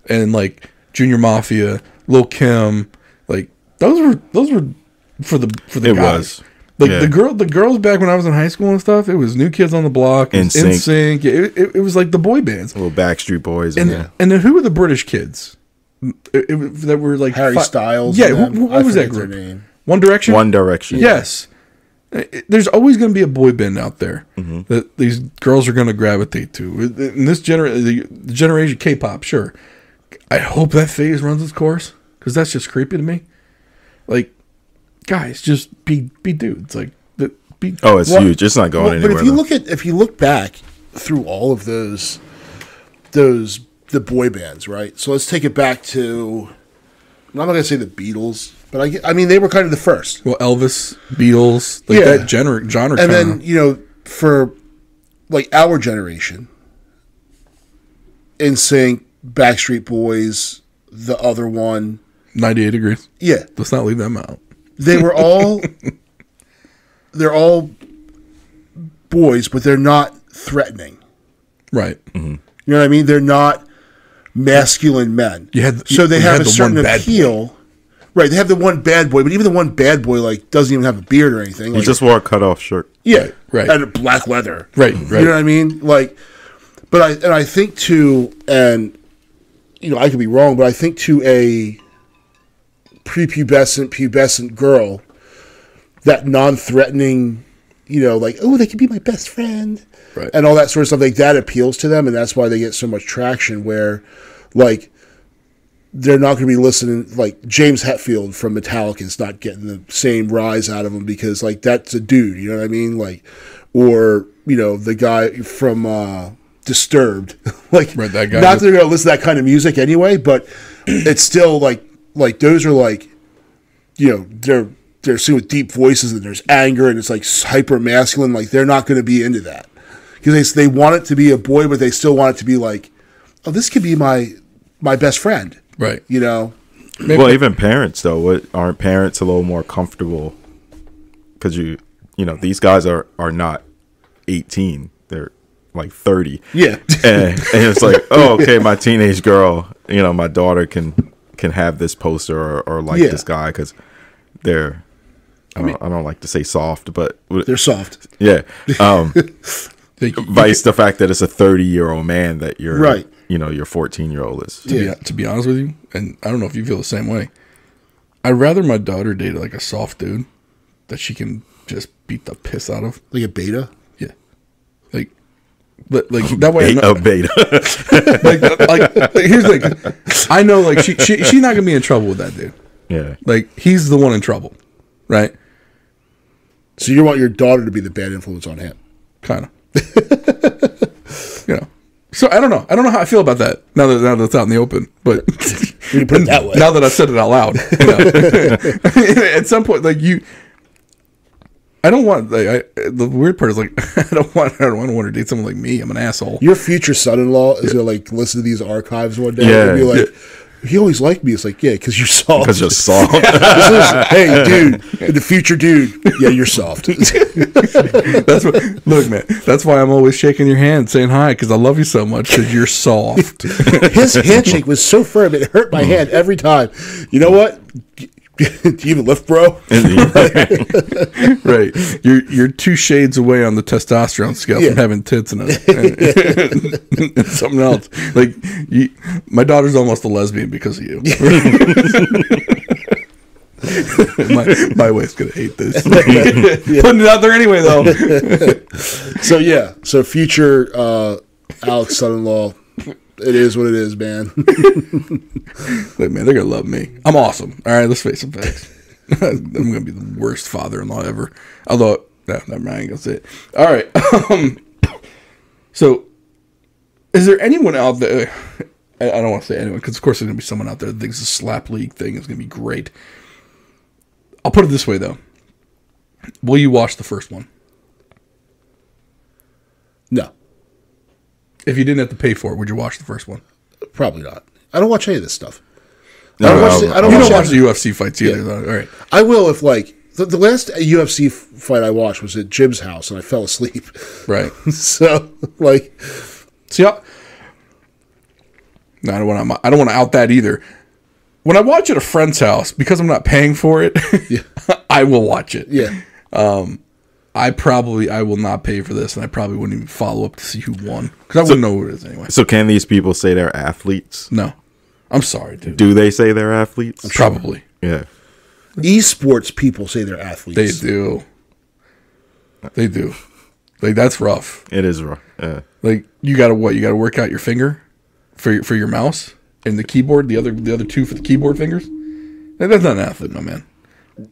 and like Junior Mafia, Lil' Kim, like those were for the guys. Like the girls back when I was in high school and stuff, it was New Kids on the Block, NSYNC. It was like the boy bands, little Backstreet Boys, and then who were the British kids that were like Harry Styles? Yeah, what was that group? Name? One Direction. One Direction. Yes, there's always going to be a boy band out there that these girls are going to gravitate to. In this the generation K-pop, sure. I hope that phase runs its course because that's just creepy to me. Like. Guys, just be dudes. Like, it's huge. It's not going anywhere. But if you look back through all of those the boy bands, right? So let's take it back to. I'm not going to say the Beatles, but I mean they were kind of the first. Well, Elvis, Beatles, like that genre. And then for like our generation, NSYNC, Backstreet Boys, the other one, 98 Degrees. Yeah, let's not leave them out. They're all boys, but they're not threatening. Right. Mm-hmm. You know what I mean? They're not masculine men. They have a certain appeal. Right. They have the one bad boy, but even the one bad boy like doesn't even have a beard or anything. He just wore a cutoff shirt. Yeah. Right. And black leather. Right. You know what I mean? Like, but I think too, and I could be wrong, but I think to a pubescent girl, that non-threatening, like, oh, they could be my best friend, right, and all that sort of stuff, like that appeals to them, and that's why they get so much traction. Where, like, they're not going to be listening. Like James Hetfield from Metallica is not getting the same rise out of him because, like, that's a dude. You know what I mean? Like, or the guy from Disturbed, like, right, that guy. Not that they're going to listen to that kind of music anyway, but it's still like those are like, they're seen with deep voices and there's anger and it's like hyper masculine. Like they're not going to be into that because they want it to be a boy, but they still want it to be like, oh, this could be my best friend, right? Maybe. Well, even parents though, aren't parents a little more comfortable because these guys are not 18, they're like 30, yeah, and it's like, oh, okay, my teenage girl, my daughter can have this poster or like this guy because they're I don't like to say soft, but they're soft. Yeah. Vice the fact that it's a 30-year-old man that you're right. Your 14-year-old is. To be honest with you, and I don't know if you feel the same way. I'd rather my daughter date like a soft dude that she can just beat the piss out of. Like a beta? Yeah. Like that way. A beta. like here's the thing. I know like she's not gonna be in trouble with that dude. Yeah. Like he's the one in trouble, right? So you want your daughter to be the bad influence on him, kind of. So I don't know. I don't know how I feel about that now that it's out in the open. But you put it that way. Now that I've said it out loud, at some point, like I don't want. The weird part is like I don't want her to date someone like me. I'm an asshole. Your future son-in-law is gonna like listen to these archives one day and be like, he always liked me. It's like, yeah, because you're soft. Because you're soft. Hey, dude, the future dude. Yeah, you're soft. Look, man. That's why I'm always shaking your hand, saying hi, because I love you so much. Because you're soft. His handshake was so firm it hurt my hand every time. You know what? Do you even lift, bro? Right. You're 2 shades away on the testosterone scale from having tits and something else. Like my daughter's almost a lesbian because of you. my wife's gonna hate this. Putting it out there anyway, though. So future Alex son-in-law. It is what it is, man. Look, man, they're gonna love me. I'm awesome. All right, let's face some facts. I'm gonna be the worst father-in-law ever. Although, no, never mind. I ain't gonna say it. All right. So, is there anyone out there? I don't want to say anyone because, of course, there's gonna be someone out there that thinks the slap league thing is gonna be great. I'll put it this way though. Will you watch the first one? No. If you didn't have to pay for it, would you watch the first one? Probably not. I don't watch any of this stuff. I don't watch the UFC fights either, though. All right. I will if, like, the last UFC fight I watched was at Jim's house, and I fell asleep. Right. So, like... See, I don't want to out that either. When I watch at a friend's house, because I'm not paying for it, I will watch it. Yeah. I will not pay for this, and I probably wouldn't even follow up to see who won, because I wouldn't know who it is anyway. So can these people say they're athletes? No. I'm sorry, dude. Do they say they're athletes? Probably. Yeah. Esports people say they're athletes. They do. They do. Like, that's rough. It is rough. Yeah. Like, you gotta work out your finger for your mouse and the keyboard, the other two for the keyboard fingers. That's not an athlete, my man.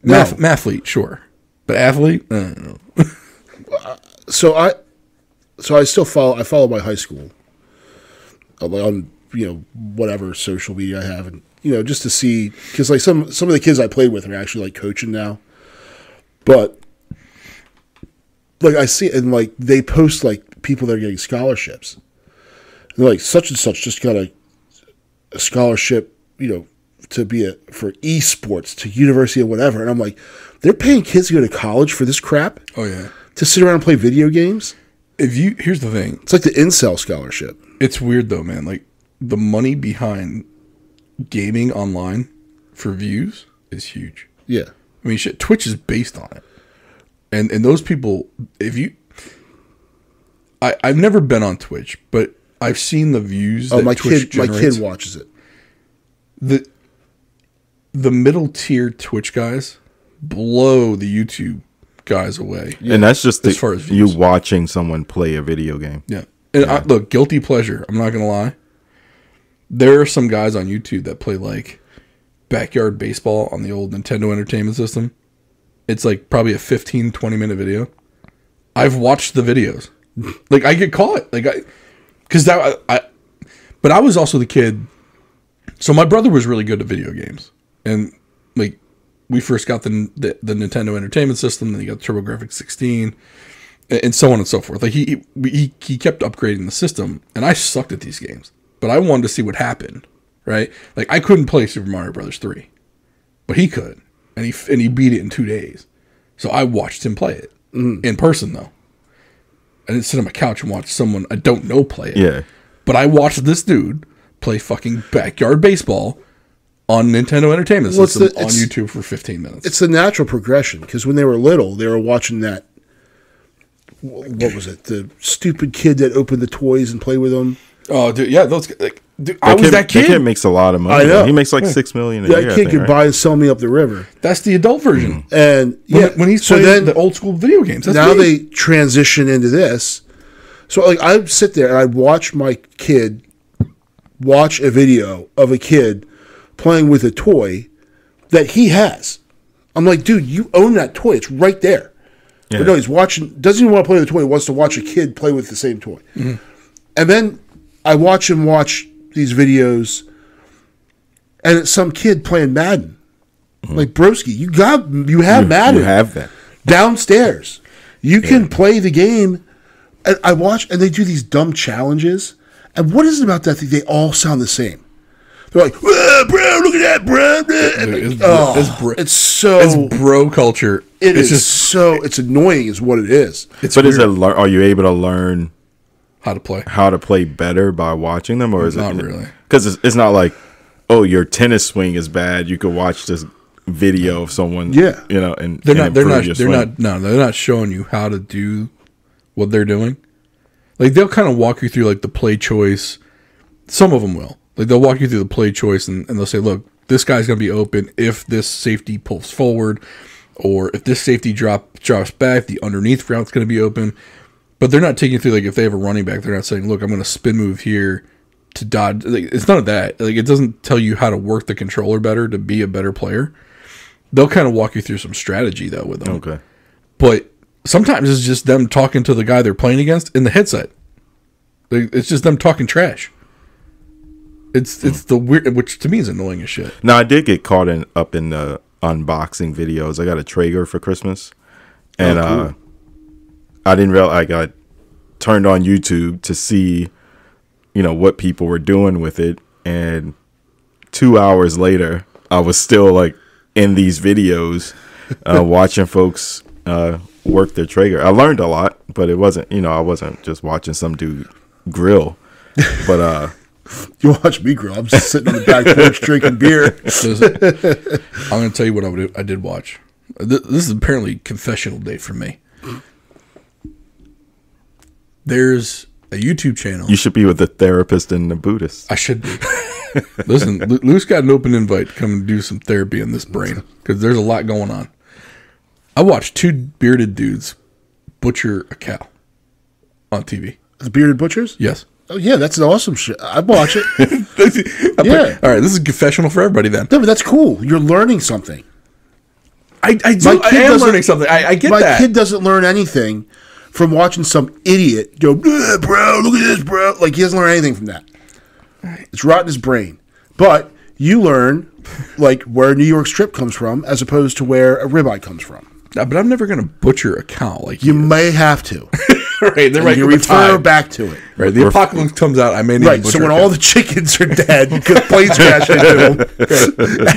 No. Mathlete, sure. But athlete? I don't know. So I still follow my high school on whatever social media I have, and just to see, because like some of the kids I played with are actually like coaching now, but like I see, and like they post like people that are getting scholarships, and they're like such and such just got a scholarship to be for esports to university or whatever, and I'm like, they're paying kids to go to college for this crap. Oh yeah. To sit around and play video games? Here's the thing. It's like the incel scholarship. It's weird though, man. Like, the money behind gaming online for views is huge. Yeah. I mean, shit, Twitch is based on it. And those people, I've never been on Twitch, but I've seen the views that Twitch generates. My kid watches it. The middle tier Twitch guys blow the YouTube guys away. Yeah. And that's just as far as views. You watching someone play a video game. Yeah. And look, guilty pleasure. I'm not going to lie. There are some guys on YouTube that play like backyard baseball on the old Nintendo Entertainment System. It's like probably a 15, 20-minute video. I've watched the videos. Like, I get caught. Like, but I was also the kid. So my brother was really good at video games. And like, we first got the Nintendo Entertainment System, then he got the TurboGrafx 16, and so on and so forth. Like, he kept upgrading the system, and I sucked at these games, but I wanted to see what happened, right? Like, I couldn't play Super Mario Brothers 3, but he could, and he beat it in 2 days. So I watched him play it in person, though. I didn't sit on my couch and watch someone I don't know play it. Yeah, but I watched this dude play fucking backyard baseball on Nintendo Entertainment System on YouTube for 15 minutes. It's the natural progression, because when they were little, they were watching that. What was it? The stupid kid that opened the toys and played with them. Oh, dude, yeah, those. Like, dude, I was that kid. That kid makes a lot of money. I know. He makes like $6 million a year. That kid could buy and sell me up the river. That's the adult version. And when he's playing the old school video games. That's now they transition into this. So like, I'd sit there and I'd watch my kid watch a video of a kid playing with a toy that he has. I'm like, dude, you own that toy. It's right there. Yeah. But no, he's watching. Doesn't even want to play with the toy. He wants to watch a kid play with the same toy. Mm-hmm. And then I watch him watch these videos, and it's some kid playing Madden. Mm-hmm. Like, broski, you have Madden. You have that downstairs. You can play the game. And I watch, and they do these dumb challenges. And what is it about that thing? They all sound the same. They're like, bro, look at that, bro. It's bro culture. It's annoying is what it is. Are you able to learn how to play better by watching them? Or is not really? Because it's not like, oh, your tennis swing is bad. You could watch this video of someone, and they're not showing you how to do what they're doing. Like, they'll kind of walk you through like the play choice. Some of them will. Like, they'll walk you through the play choice and they'll say, look, this guy's going to be open if this safety pulls forward, or if this safety drops back, the underneath route's going to be open. But they're not taking you through, like, if they have a running back, they're not saying, look, I'm going to spin move here to dodge. Like, it's none of that. Like, it doesn't tell you how to work the controller better to be a better player. They'll kind of walk you through some strategy, though, with them. Okay. But sometimes it's just them talking to the guy they're playing against in the headset. Like, it's just them talking trash. It's the weird, which to me is annoying as shit. Now, I did get caught up in the unboxing videos. I got a Traeger for Christmas, and cool. I didn't realize I got turned on YouTube to see, what people were doing with it, and 2 hours later, I was still like in these videos, watching folks work their Traeger. I learned a lot, but it wasn't, I wasn't just watching some dude grill, but you watch me grill. I'm just sitting on the back porch drinking beer. I'm going to tell you what I did watch. This is apparently confessional day for me. There's a YouTube channel. You should be with the therapist and the Buddhist. I should be. Listen, Luke's got an open invite to come and do some therapy in this brain because there's a lot going on. I watched two bearded dudes butcher a cow on TV. The bearded butchers? Yes. Oh, yeah, that's an awesome shit. I'd watch it. Yeah. All right, this is confessional for everybody then. No, but that's cool. You're learning something. I am learning something. I get that. My kid doesn't learn anything from watching some idiot go, bro, look at this, bro. Like, he doesn't learn anything from that. It's rotting his brain. But you learn, like, where New York strip comes from as opposed to where a ribeye comes from. But I'm never going to butcher a cow like you may have to. Right, there might you refer back to it. Right, the apocalypse comes out. I may need to butcher so when a all the chickens are dead because planes crash into them,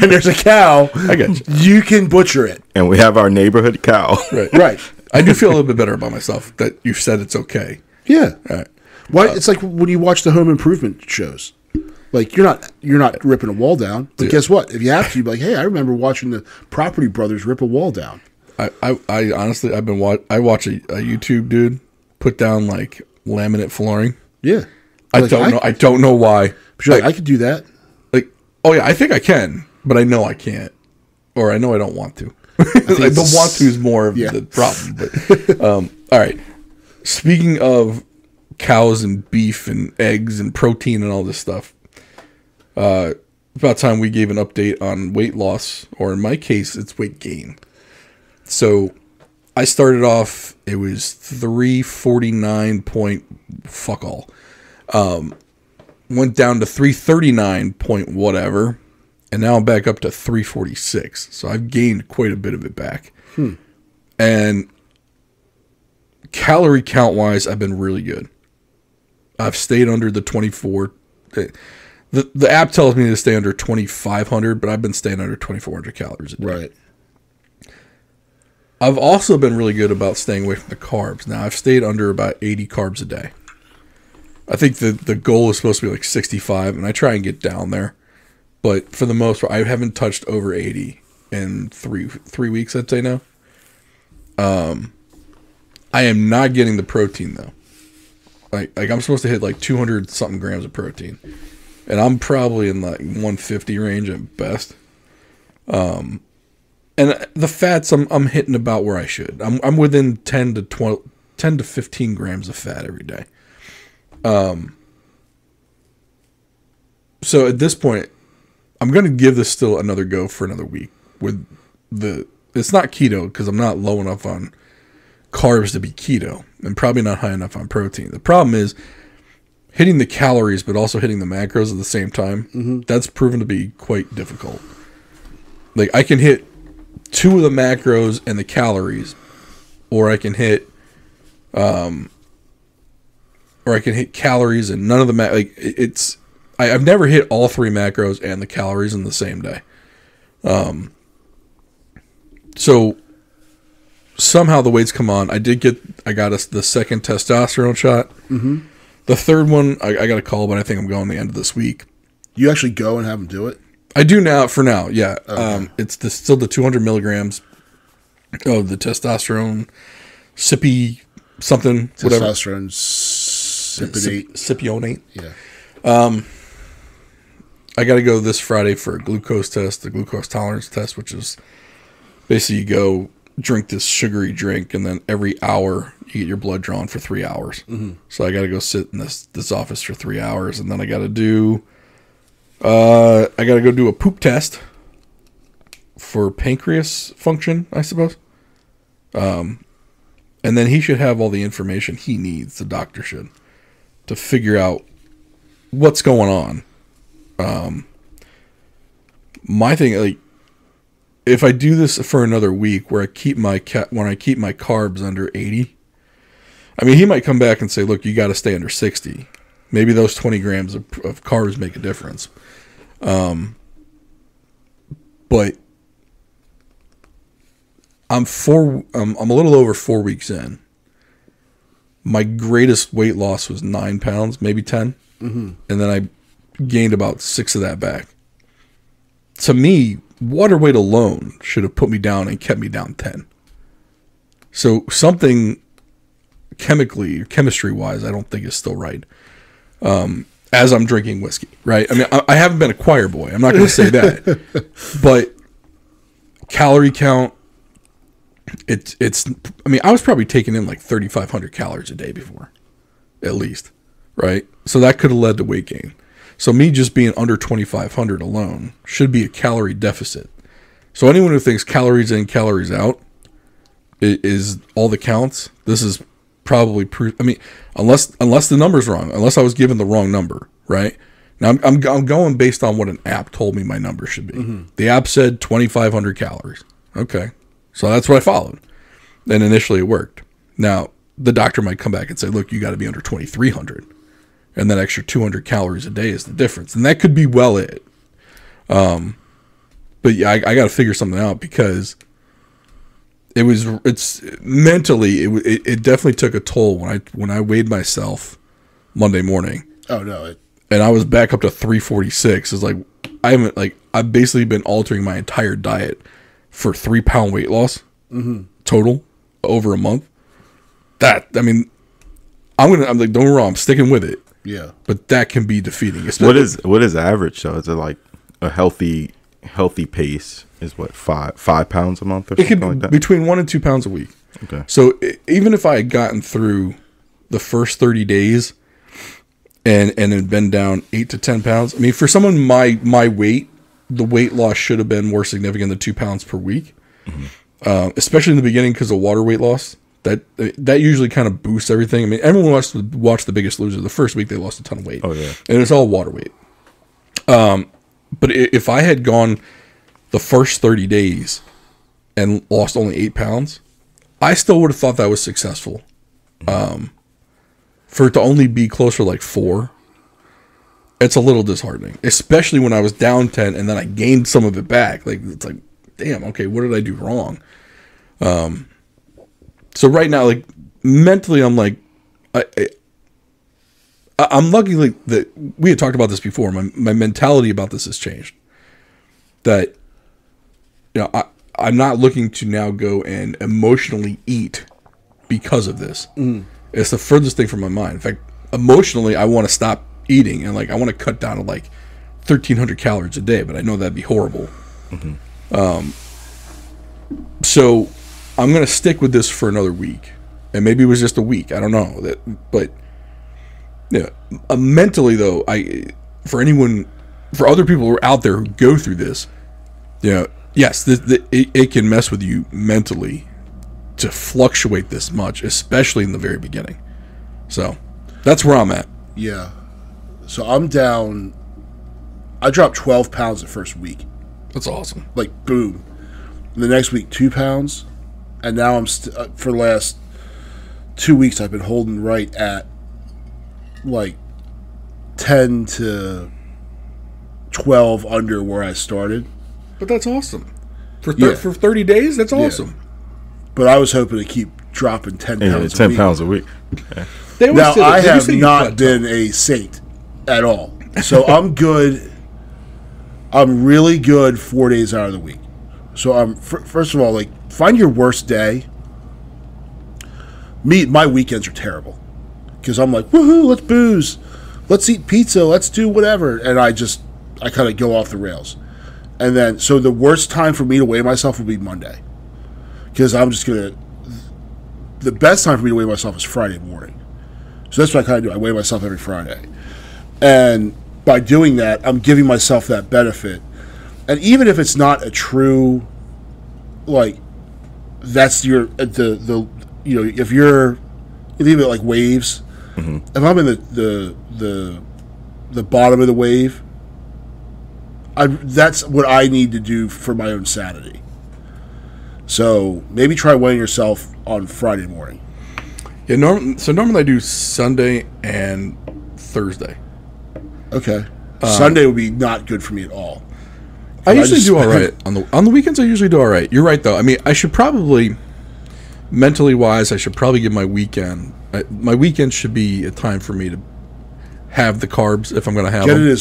and there's a cow, I got you. You can butcher it. And we have our neighborhood cow. Right. I do feel a little bit better about myself that you said it's okay. Yeah. All right. Why? It's like when you watch the home improvement shows. Like you're not ripping a wall down. But guess what? If you have to, you're like, hey, I remember watching the Property Brothers rip a wall down. I honestly I watch a YouTube dude put down like laminate flooring. Yeah. I don't know why. But you're like, I could do that. Like, oh yeah, I think I can, but I know I can't, or I know I don't want to. Like, the want to is more of the problem. But all right. Speaking of cows and beef and eggs and protein and all this stuff, about time we gave an update on weight loss, or in my case, it's weight gain. So I started off, it was 349 point fuck all. Went down to 339 point whatever, and now I'm back up to 346. So I've gained quite a bit of it back. And calorie count wise, I've been really good. I've stayed under the 24. The app tells me to stay under 2,500, but I've been staying under 2,400 calories a day. Right. I've also been really good about staying away from the carbs. Now, I've stayed under about 80 carbs a day. I think the goal is supposed to be like 65, and I try and get down there. But for the most part, I haven't touched over 80 in three weeks, I'd say now. I am not getting the protein, though. Like I'm supposed to hit like 200-something grams of protein. And I'm probably in like 150 range at best. And the fats, I'm hitting about where I should. I'm within 10 to 15 grams of fat every day. So at this point, I'm going to give this still another go for another week. It's not keto because I'm not low enough on carbs to be keto, and probably not high enough on protein. The problem is hitting the calories, but also hitting the macros at the same time. Mm-hmm. That's proven to be quite difficult. Like I can hit 2 of the macros and the calories, or I can hit calories and none of the I've never hit all 3 macros and the calories in the same day. So somehow the weights come on. I got us the second testosterone shot. Mm-hmm. The third one I got a call, but I think I'm going the end of this week. You actually go and have them do it? I do now, for now, yeah. Okay. It's still the 200 milligrams of the testosterone, Sippy something, whatever. Testosterone Cipionate. Yeah. I got to go this Friday for a glucose test, the glucose tolerance test, which is basically you go drink this sugary drink, and then every hour you get your blood drawn for 3 hours. Mm-hmm. So I got to go sit in this office for 3 hours, and then I got to do... I got to go do a poop test for pancreas function, I suppose. And then he should have all the information he needs, the doctor should, to figure out what's going on. My thing, like, if I do this for another week where I keep my carbs under 80, I mean, he might come back and say, look, you got to stay under 60. Maybe those 20 grams of carbs make a difference. But I'm a little over 4 weeks in. My greatest weight loss was 9 pounds, maybe 10. Mm-hmm. And then I gained about 6 of that back. To me, water weight alone should have put me down and kept me down 10. So something chemically or chemistry-wise, I don't think is still right. As I'm drinking whiskey, right? I mean, I haven't been a choir boy. I'm not going to say that. But calorie count, it's. I mean, I was probably taking in like 3,500 calories a day before, at least, right? So that could have led to weight gain. So me just being under 2,500 alone should be a calorie deficit. So anyone who thinks calories in, calories out is all that counts, this is probably proof. I mean, unless the number's wrong, unless I was given the wrong number, right? Now I'm going based on what an app told me my number should be. Mm-hmm. The app said 2,500 calories. Okay, so that's what I followed, and initially it worked. Now the doctor might come back and say, "Look, you got to be under 2,300, and that extra 200 calories a day is the difference," and that could be well it. But yeah, I got to figure something out because it's mentally it definitely took a toll when I weighed myself Monday morning. Oh no! And I was back up to 346. It's like I've basically been altering my entire diet for 3 pound weight loss total over a month. That, I mean, I'm like, don't get me wrong, I'm sticking with it. Yeah, but that can be defeating. What is average though? Is it like a healthy pace? Is what 5 pounds a month or something like that? Between 1 and 2 pounds a week. Okay. So even if I had gotten through the first 30 days and had been down 8 to 10 pounds, I mean, for someone my weight, the weight loss should have been more significant than 2 pounds per week, especially in the beginning because of water weight loss. That usually kind of boosts everything. I mean, everyone wants to watch The Biggest Loser. The first week they lost a ton of weight. Oh yeah, and it's all water weight. But if I had gone the first 30 days and lost only 8 pounds, I still would have thought that was successful. For it to only be closer to like 4, it's a little disheartening, especially when I was down 10 and then I gained some of it back. Like, it's like, damn, okay, what did I do wrong? So right now, like, mentally, I'm like, I'm lucky like, that we had talked about this before. My mentality about this has changed. That, you know, I'm not looking to now go and emotionally eat because of this. It's the furthest thing from my mind. In fact, emotionally, I want to stop eating and like I want to cut down to like 1,300 calories a day, but I know that'd be horrible. So I'm gonna stick with this for another week, and maybe it was just a week. I don't know but yeah, mentally though, for other people who are out there who go through this, you know, yes, it can mess with you mentally to fluctuate this much, especially in the very beginning. So that's where I'm at. Yeah. So I'm down. I dropped 12 pounds the first week. That's awesome. Like, boom. And the next week, 2 pounds. And now I'm for the last 2 weeks, I've been holding right at like 10 to 12 under where I started. But that's awesome. For 30 days, that's awesome. Yeah. But I was hoping to keep dropping 10 pounds 10 pounds a week. Yeah. Now, I have not been a saint at all. So I'm good. I'm really good 4 days out of the week. So I'm first of all, like, find your worst day. My weekends are terrible because I'm like, woohoo, let's booze, let's eat pizza, let's do whatever, and I kind of go off the rails. And then so the worst time for me to weigh myself will be Monday because I'm just gonna. The best time for me to weigh myself is Friday morning. So that's what I kind of do. I weigh myself every Friday, and by doing that, I'm giving myself that benefit. And even if it's not a true, like, that's your the you know, if you leave it like waves, if I'm in the bottom of the wave, that's what I need to do for my own sanity. So maybe try weighing yourself on Friday morning. Yeah, so normally I do Sunday and Thursday. Okay. Sunday would be not good for me at all. I usually do all right on the weekends. I usually do all right. You're right, though. I mean, I should probably, mentally wise, I should probably give my weekend. My weekend should be a time for me to have the carbs if I'm going to have them.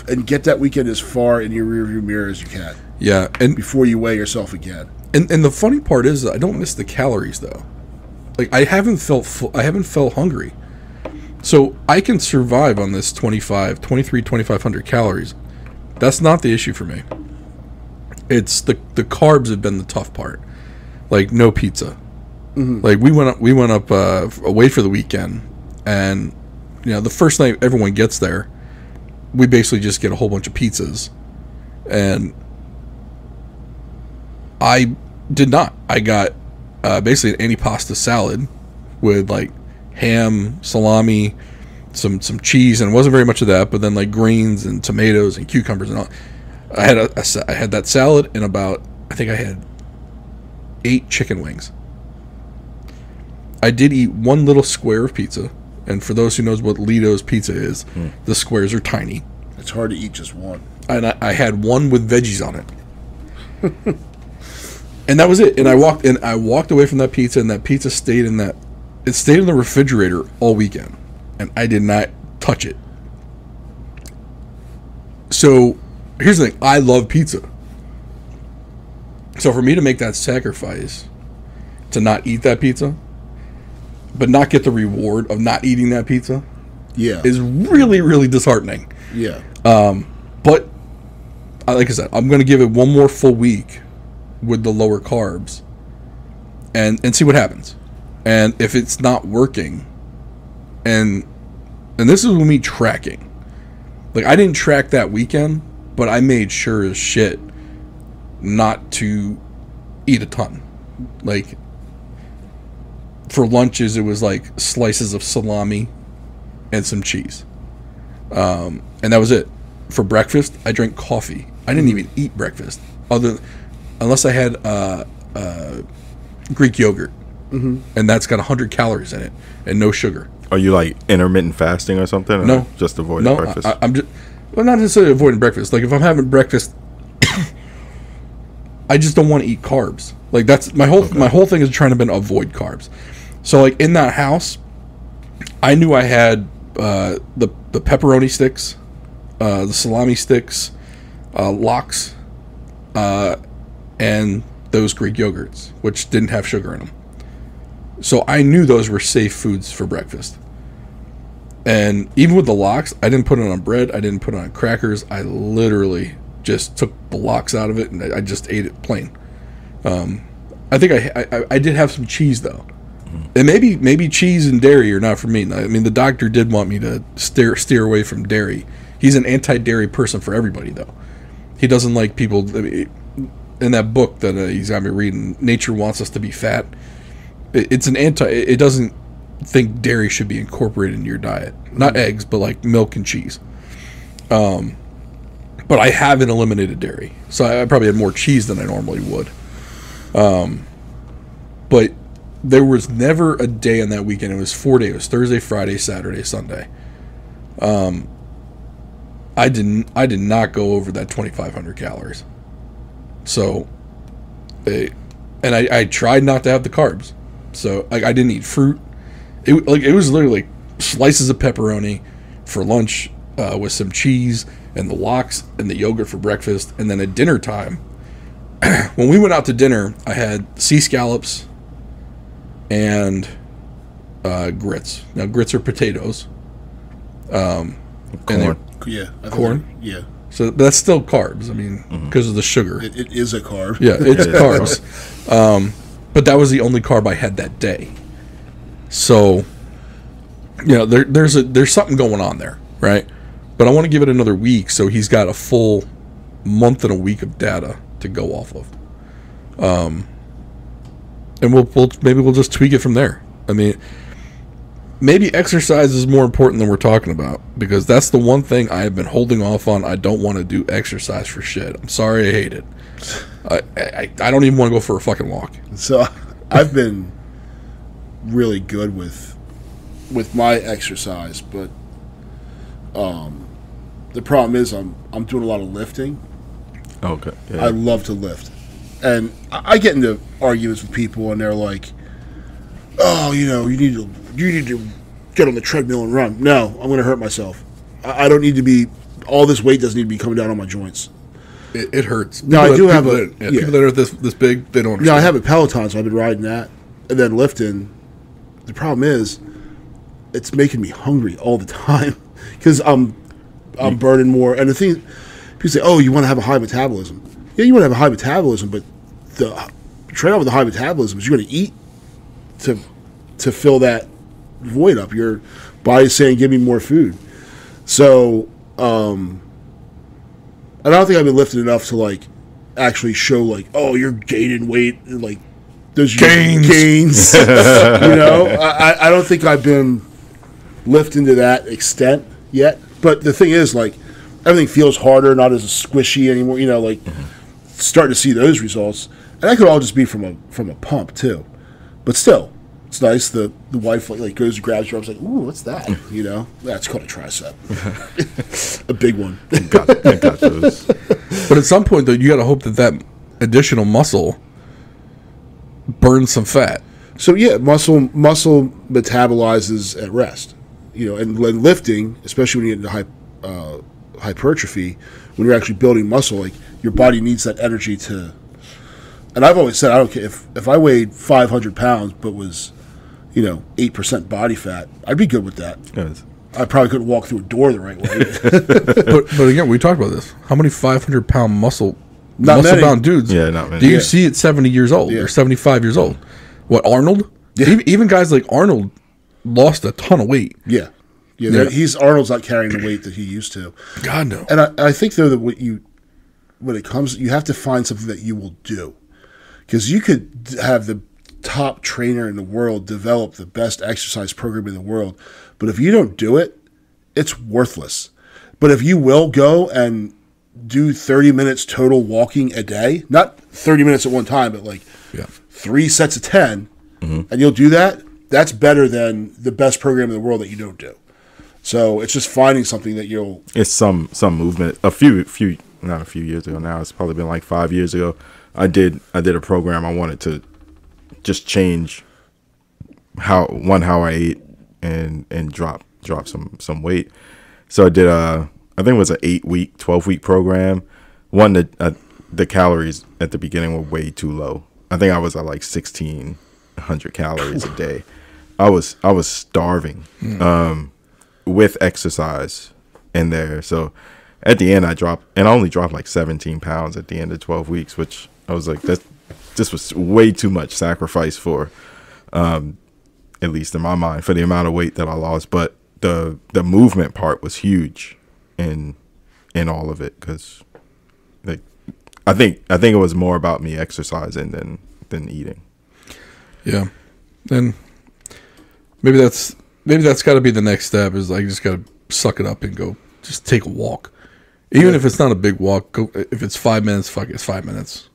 And get that weekend as far in your rearview mirror as you can. Yeah, and before you weigh yourself again. And the funny part is, I don't miss the calories though. Like I haven't felt hungry, so I can survive on this 2,500 calories. That's not the issue for me. It's the carbs have been the tough part. Like no pizza. Mm-hmm. Like we went up away for the weekend, and the first night everyone gets there, we basically just get a whole bunch of pizzas, and I did not. I got basically an antipasta salad with like ham, salami, some cheese, and it wasn't very much of that, but then like greens and tomatoes and cucumbers and all. I had that salad and I think I had 8 chicken wings. I did eat one little square of pizza, and for those who knows what Lido's pizza is, the squares are tiny. It's hard to eat just one. And I had one with veggies on it. And that was it. And I walked away from that pizza, and that pizza stayed in the refrigerator all weekend, and I did not touch it. So here's the thing: I love pizza. So for me to make that sacrifice to not eat that pizza, but not get the reward of not eating that pizza, is really, really disheartening. Yeah. But like I said, I'm going to give it one more full week with the lower carbs and see what happens. And if it's not working, and this is with me tracking. Like I didn't track that weekend, but I made sure as shit not to eat a ton. Like for lunches, it was like slices of salami and some cheese. And that was it. For breakfast, I drank coffee. I didn't even eat breakfast, unless I had Greek yogurt, and that's got 100 calories in it and no sugar. Are you like intermittent fasting or something? Or no, just avoiding breakfast. I'm just not necessarily avoiding breakfast. Like if I'm having breakfast, I just don't want to eat carbs. Like that's my whole thing is trying to avoid carbs. So like in that house, I knew I had the pepperoni sticks, the salami sticks, lox, and those Greek yogurts, which didn't have sugar in them. So I knew those were safe foods for breakfast. And even with the lox, I didn't put it on bread. I didn't put it on crackers. I literally just took the lox out of it and I just ate it plain. I think I did have some cheese though. And maybe cheese and dairy are not for me. I mean, the doctor did want me to steer away from dairy. He's an anti-dairy person for everybody, though. He doesn't like people. In that book that he's got me reading, Nature Wants Us to Be Fat. It's an anti. It doesn't think dairy should be incorporated into your diet. Not eggs, but like milk and cheese. But I haven't eliminated dairy, so I probably had more cheese than I normally would. But there was never a day on that weekend. It was 4 days. It was Thursday, Friday, Saturday, Sunday. I did not go over that 2,500 calories. So, and I tried not to have the carbs. So like I didn't eat fruit. It was literally like slices of pepperoni for lunch with some cheese and the lox and the yogurt for breakfast, and then at dinner time, when we went out to dinner, I had sea scallops and grits. Now grits are potatoes. Corn. Corn. Yeah. So that's still carbs. I mean, because of the sugar. It is a carb. Yeah, it's carbs. But that was the only carb I had that day. So, there's something going on there, right? But I want to give it another week so he's got a full month and a week of data to go off of. And we'll just tweak it from there. I mean, maybe exercise is more important than we're talking about, because that's the one thing I have been holding off on. I don't want to do exercise for shit. I'm sorry, I hate it. I don't even want to go for a fucking walk. So I've been really good with my exercise, but the problem is I'm doing a lot of lifting. Okay. Yeah. I love to lift, and I get into arguments with people, and they're like, "Oh, you need to get on the treadmill and run." No, I'm going to hurt myself. I don't need to be. All this weight doesn't need to be coming down on my joints. It hurts. No, I do have people that are this big. They don't understand. No, I have a Peloton, so I've been riding that, and then lifting. The problem is, it's making me hungry all the time because I'm burning more. And the thing, people say, "Oh, you want to have a high metabolism?" Yeah, you want to have a high metabolism, but the trade-off with the high metabolism is you're going to eat to fill that void up. Your body's saying, "Give me more food." So, I don't think I've been lifting enough to like actually show like, "Oh, you're gaining weight," and like those gains. I don't think I've been lifting to that extent yet. But the thing is, like, everything feels harder, not as squishy anymore. Starting to see those results, and that could all just be from a pump too. But still, it's nice. The wife like goes and grabs her. I was like, "Ooh, what's that?" That's called a tricep, a big one. Got those. But at some point, though, you got to hope that additional muscle burns some fat. So yeah, muscle metabolizes at rest. And lifting, especially when you get into hypertrophy, when you're actually building muscle, like your body needs that energy to. And I've always said, I don't care if I weighed 500 pounds but was, 8% body fat, I'd be good with that. Yes. I probably couldn't walk through a door the right way. but again, we talked about this. How many 500-pound muscle Not many. bound dudes? Yeah, not many. Do you see at 70 years old or 75 years old? What, Arnold? Yeah. Even guys like Arnold lost a ton of weight. Yeah. Arnold's not carrying the weight that he used to. God no. And I think though that when it comes, you have to find something that you will do, because you could have the top trainer in the world develop the best exercise program in the world, but if you don't do it, it's worthless. But if you will go and do 30 minutes total walking a day, not 30 minutes at one time, but like 3 sets of 10, and you'll do that, that's better than the best program in the world that you don't do. So it's just finding something that you'll. It's some movement. Not a few years ago now. It's probably been like 5 years ago. I did a program. I wanted to just change how I ate and drop some weight. So I did I think it was an 8-week, 12-week program. One that the calories at the beginning were way too low. I think I was at like 1,600 calories a day. I was starving with exercise in there. So at the end, I only dropped like 17 pounds at the end of 12 weeks, which I was like, this was way too much sacrifice for, at least in my mind, for the amount of weight that I lost. But the movement part was huge in all of it, because like I think it was more about me exercising than eating. Yeah, then maybe that's got to be the next step. Is like, just got to suck it up and go, just take a walk. Even if it's not a big walk, go, if it's 5 minutes, fuck it, it's 5 minutes.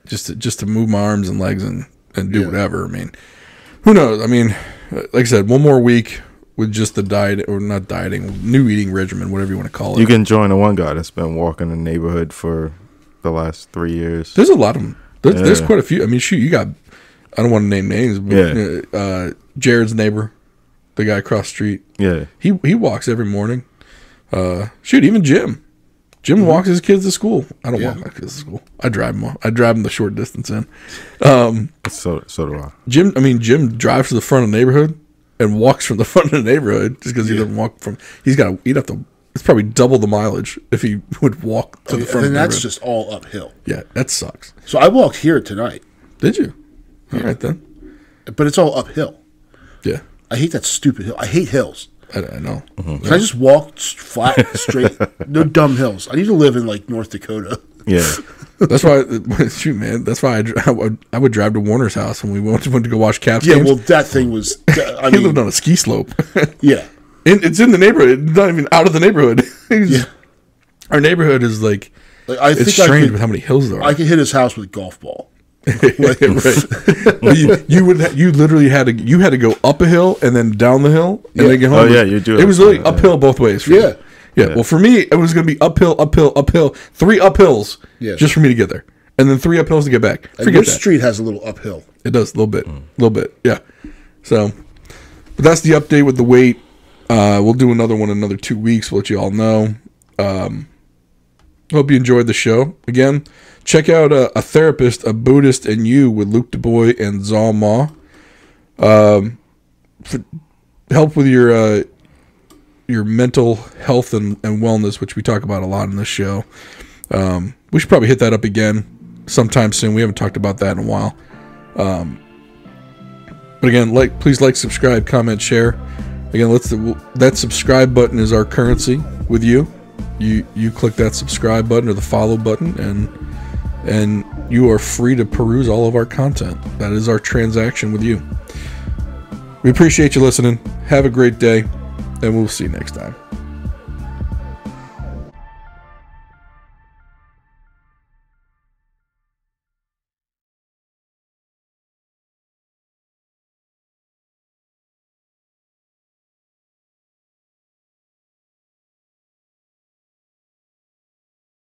Just to move my arms and legs and do whatever. I mean, who knows? I mean, like I said, one more week with just the diet, or not dieting, new eating regimen, whatever you want to call it. You can join the one guy that's been walking the neighborhood for the last 3 years. There's a lot of them. There's quite a few. I mean, shoot, you got, I don't want to name names, but Jared's neighbor, the guy across the street. Yeah. He walks every morning. Shoot, even Jim. Jim walks his kids to school. I don't walk my kids to school. I drive them the short distance in. So do I. Jim drives to the front of the neighborhood and walks from the front of the neighborhood just because he doesn't walk from. He'd have to. It's probably double the mileage if he would walk to the front. And that's just all uphill. Yeah, that sucks. So I walked here tonight. Did you? All right then. But it's all uphill. Yeah. I hate that stupid hill. I hate hills. I know. Can I just walk flat, straight? No dumb hills. I need to live in like North Dakota. Yeah. That's why. Shoot, man. That's why I would drive to Warner's house when we went to go watch Caps games. Well, that thing was. He lived on a ski slope. Yeah. It's in the neighborhood. It's not even out of the neighborhood. Our neighborhood is like, Like, I think strange with how many hills there are. I could hit his house with a golf ball. Right. Well, you literally had to go up a hill and then down the hill and then get home. Oh yeah, you do. It was literally uphill both ways. Yeah. Yeah. Well, for me, it was going to be uphill, 3 uphills just for me to get there, and then 3 uphills to get back. And your street has a little uphill. It does a little bit. Yeah. So, but that's the update with the weight. We'll do another one in another 2 weeks. We'll let you all know. Hope you enjoyed the show. Again, check out A Therapist, a Buddhist, and You with Luke DuBois and Zal Ma. For help with your mental health and wellness, which we talk about a lot in this show. We should probably hit that up again sometime soon. We haven't talked about that in a while. But again, please subscribe, comment, share. Again, that subscribe button is our currency with you. You click that subscribe button or the follow button, and you are free to peruse all of our content. That is our transaction with you. We appreciate you listening. Have a great day, and we'll see you next time.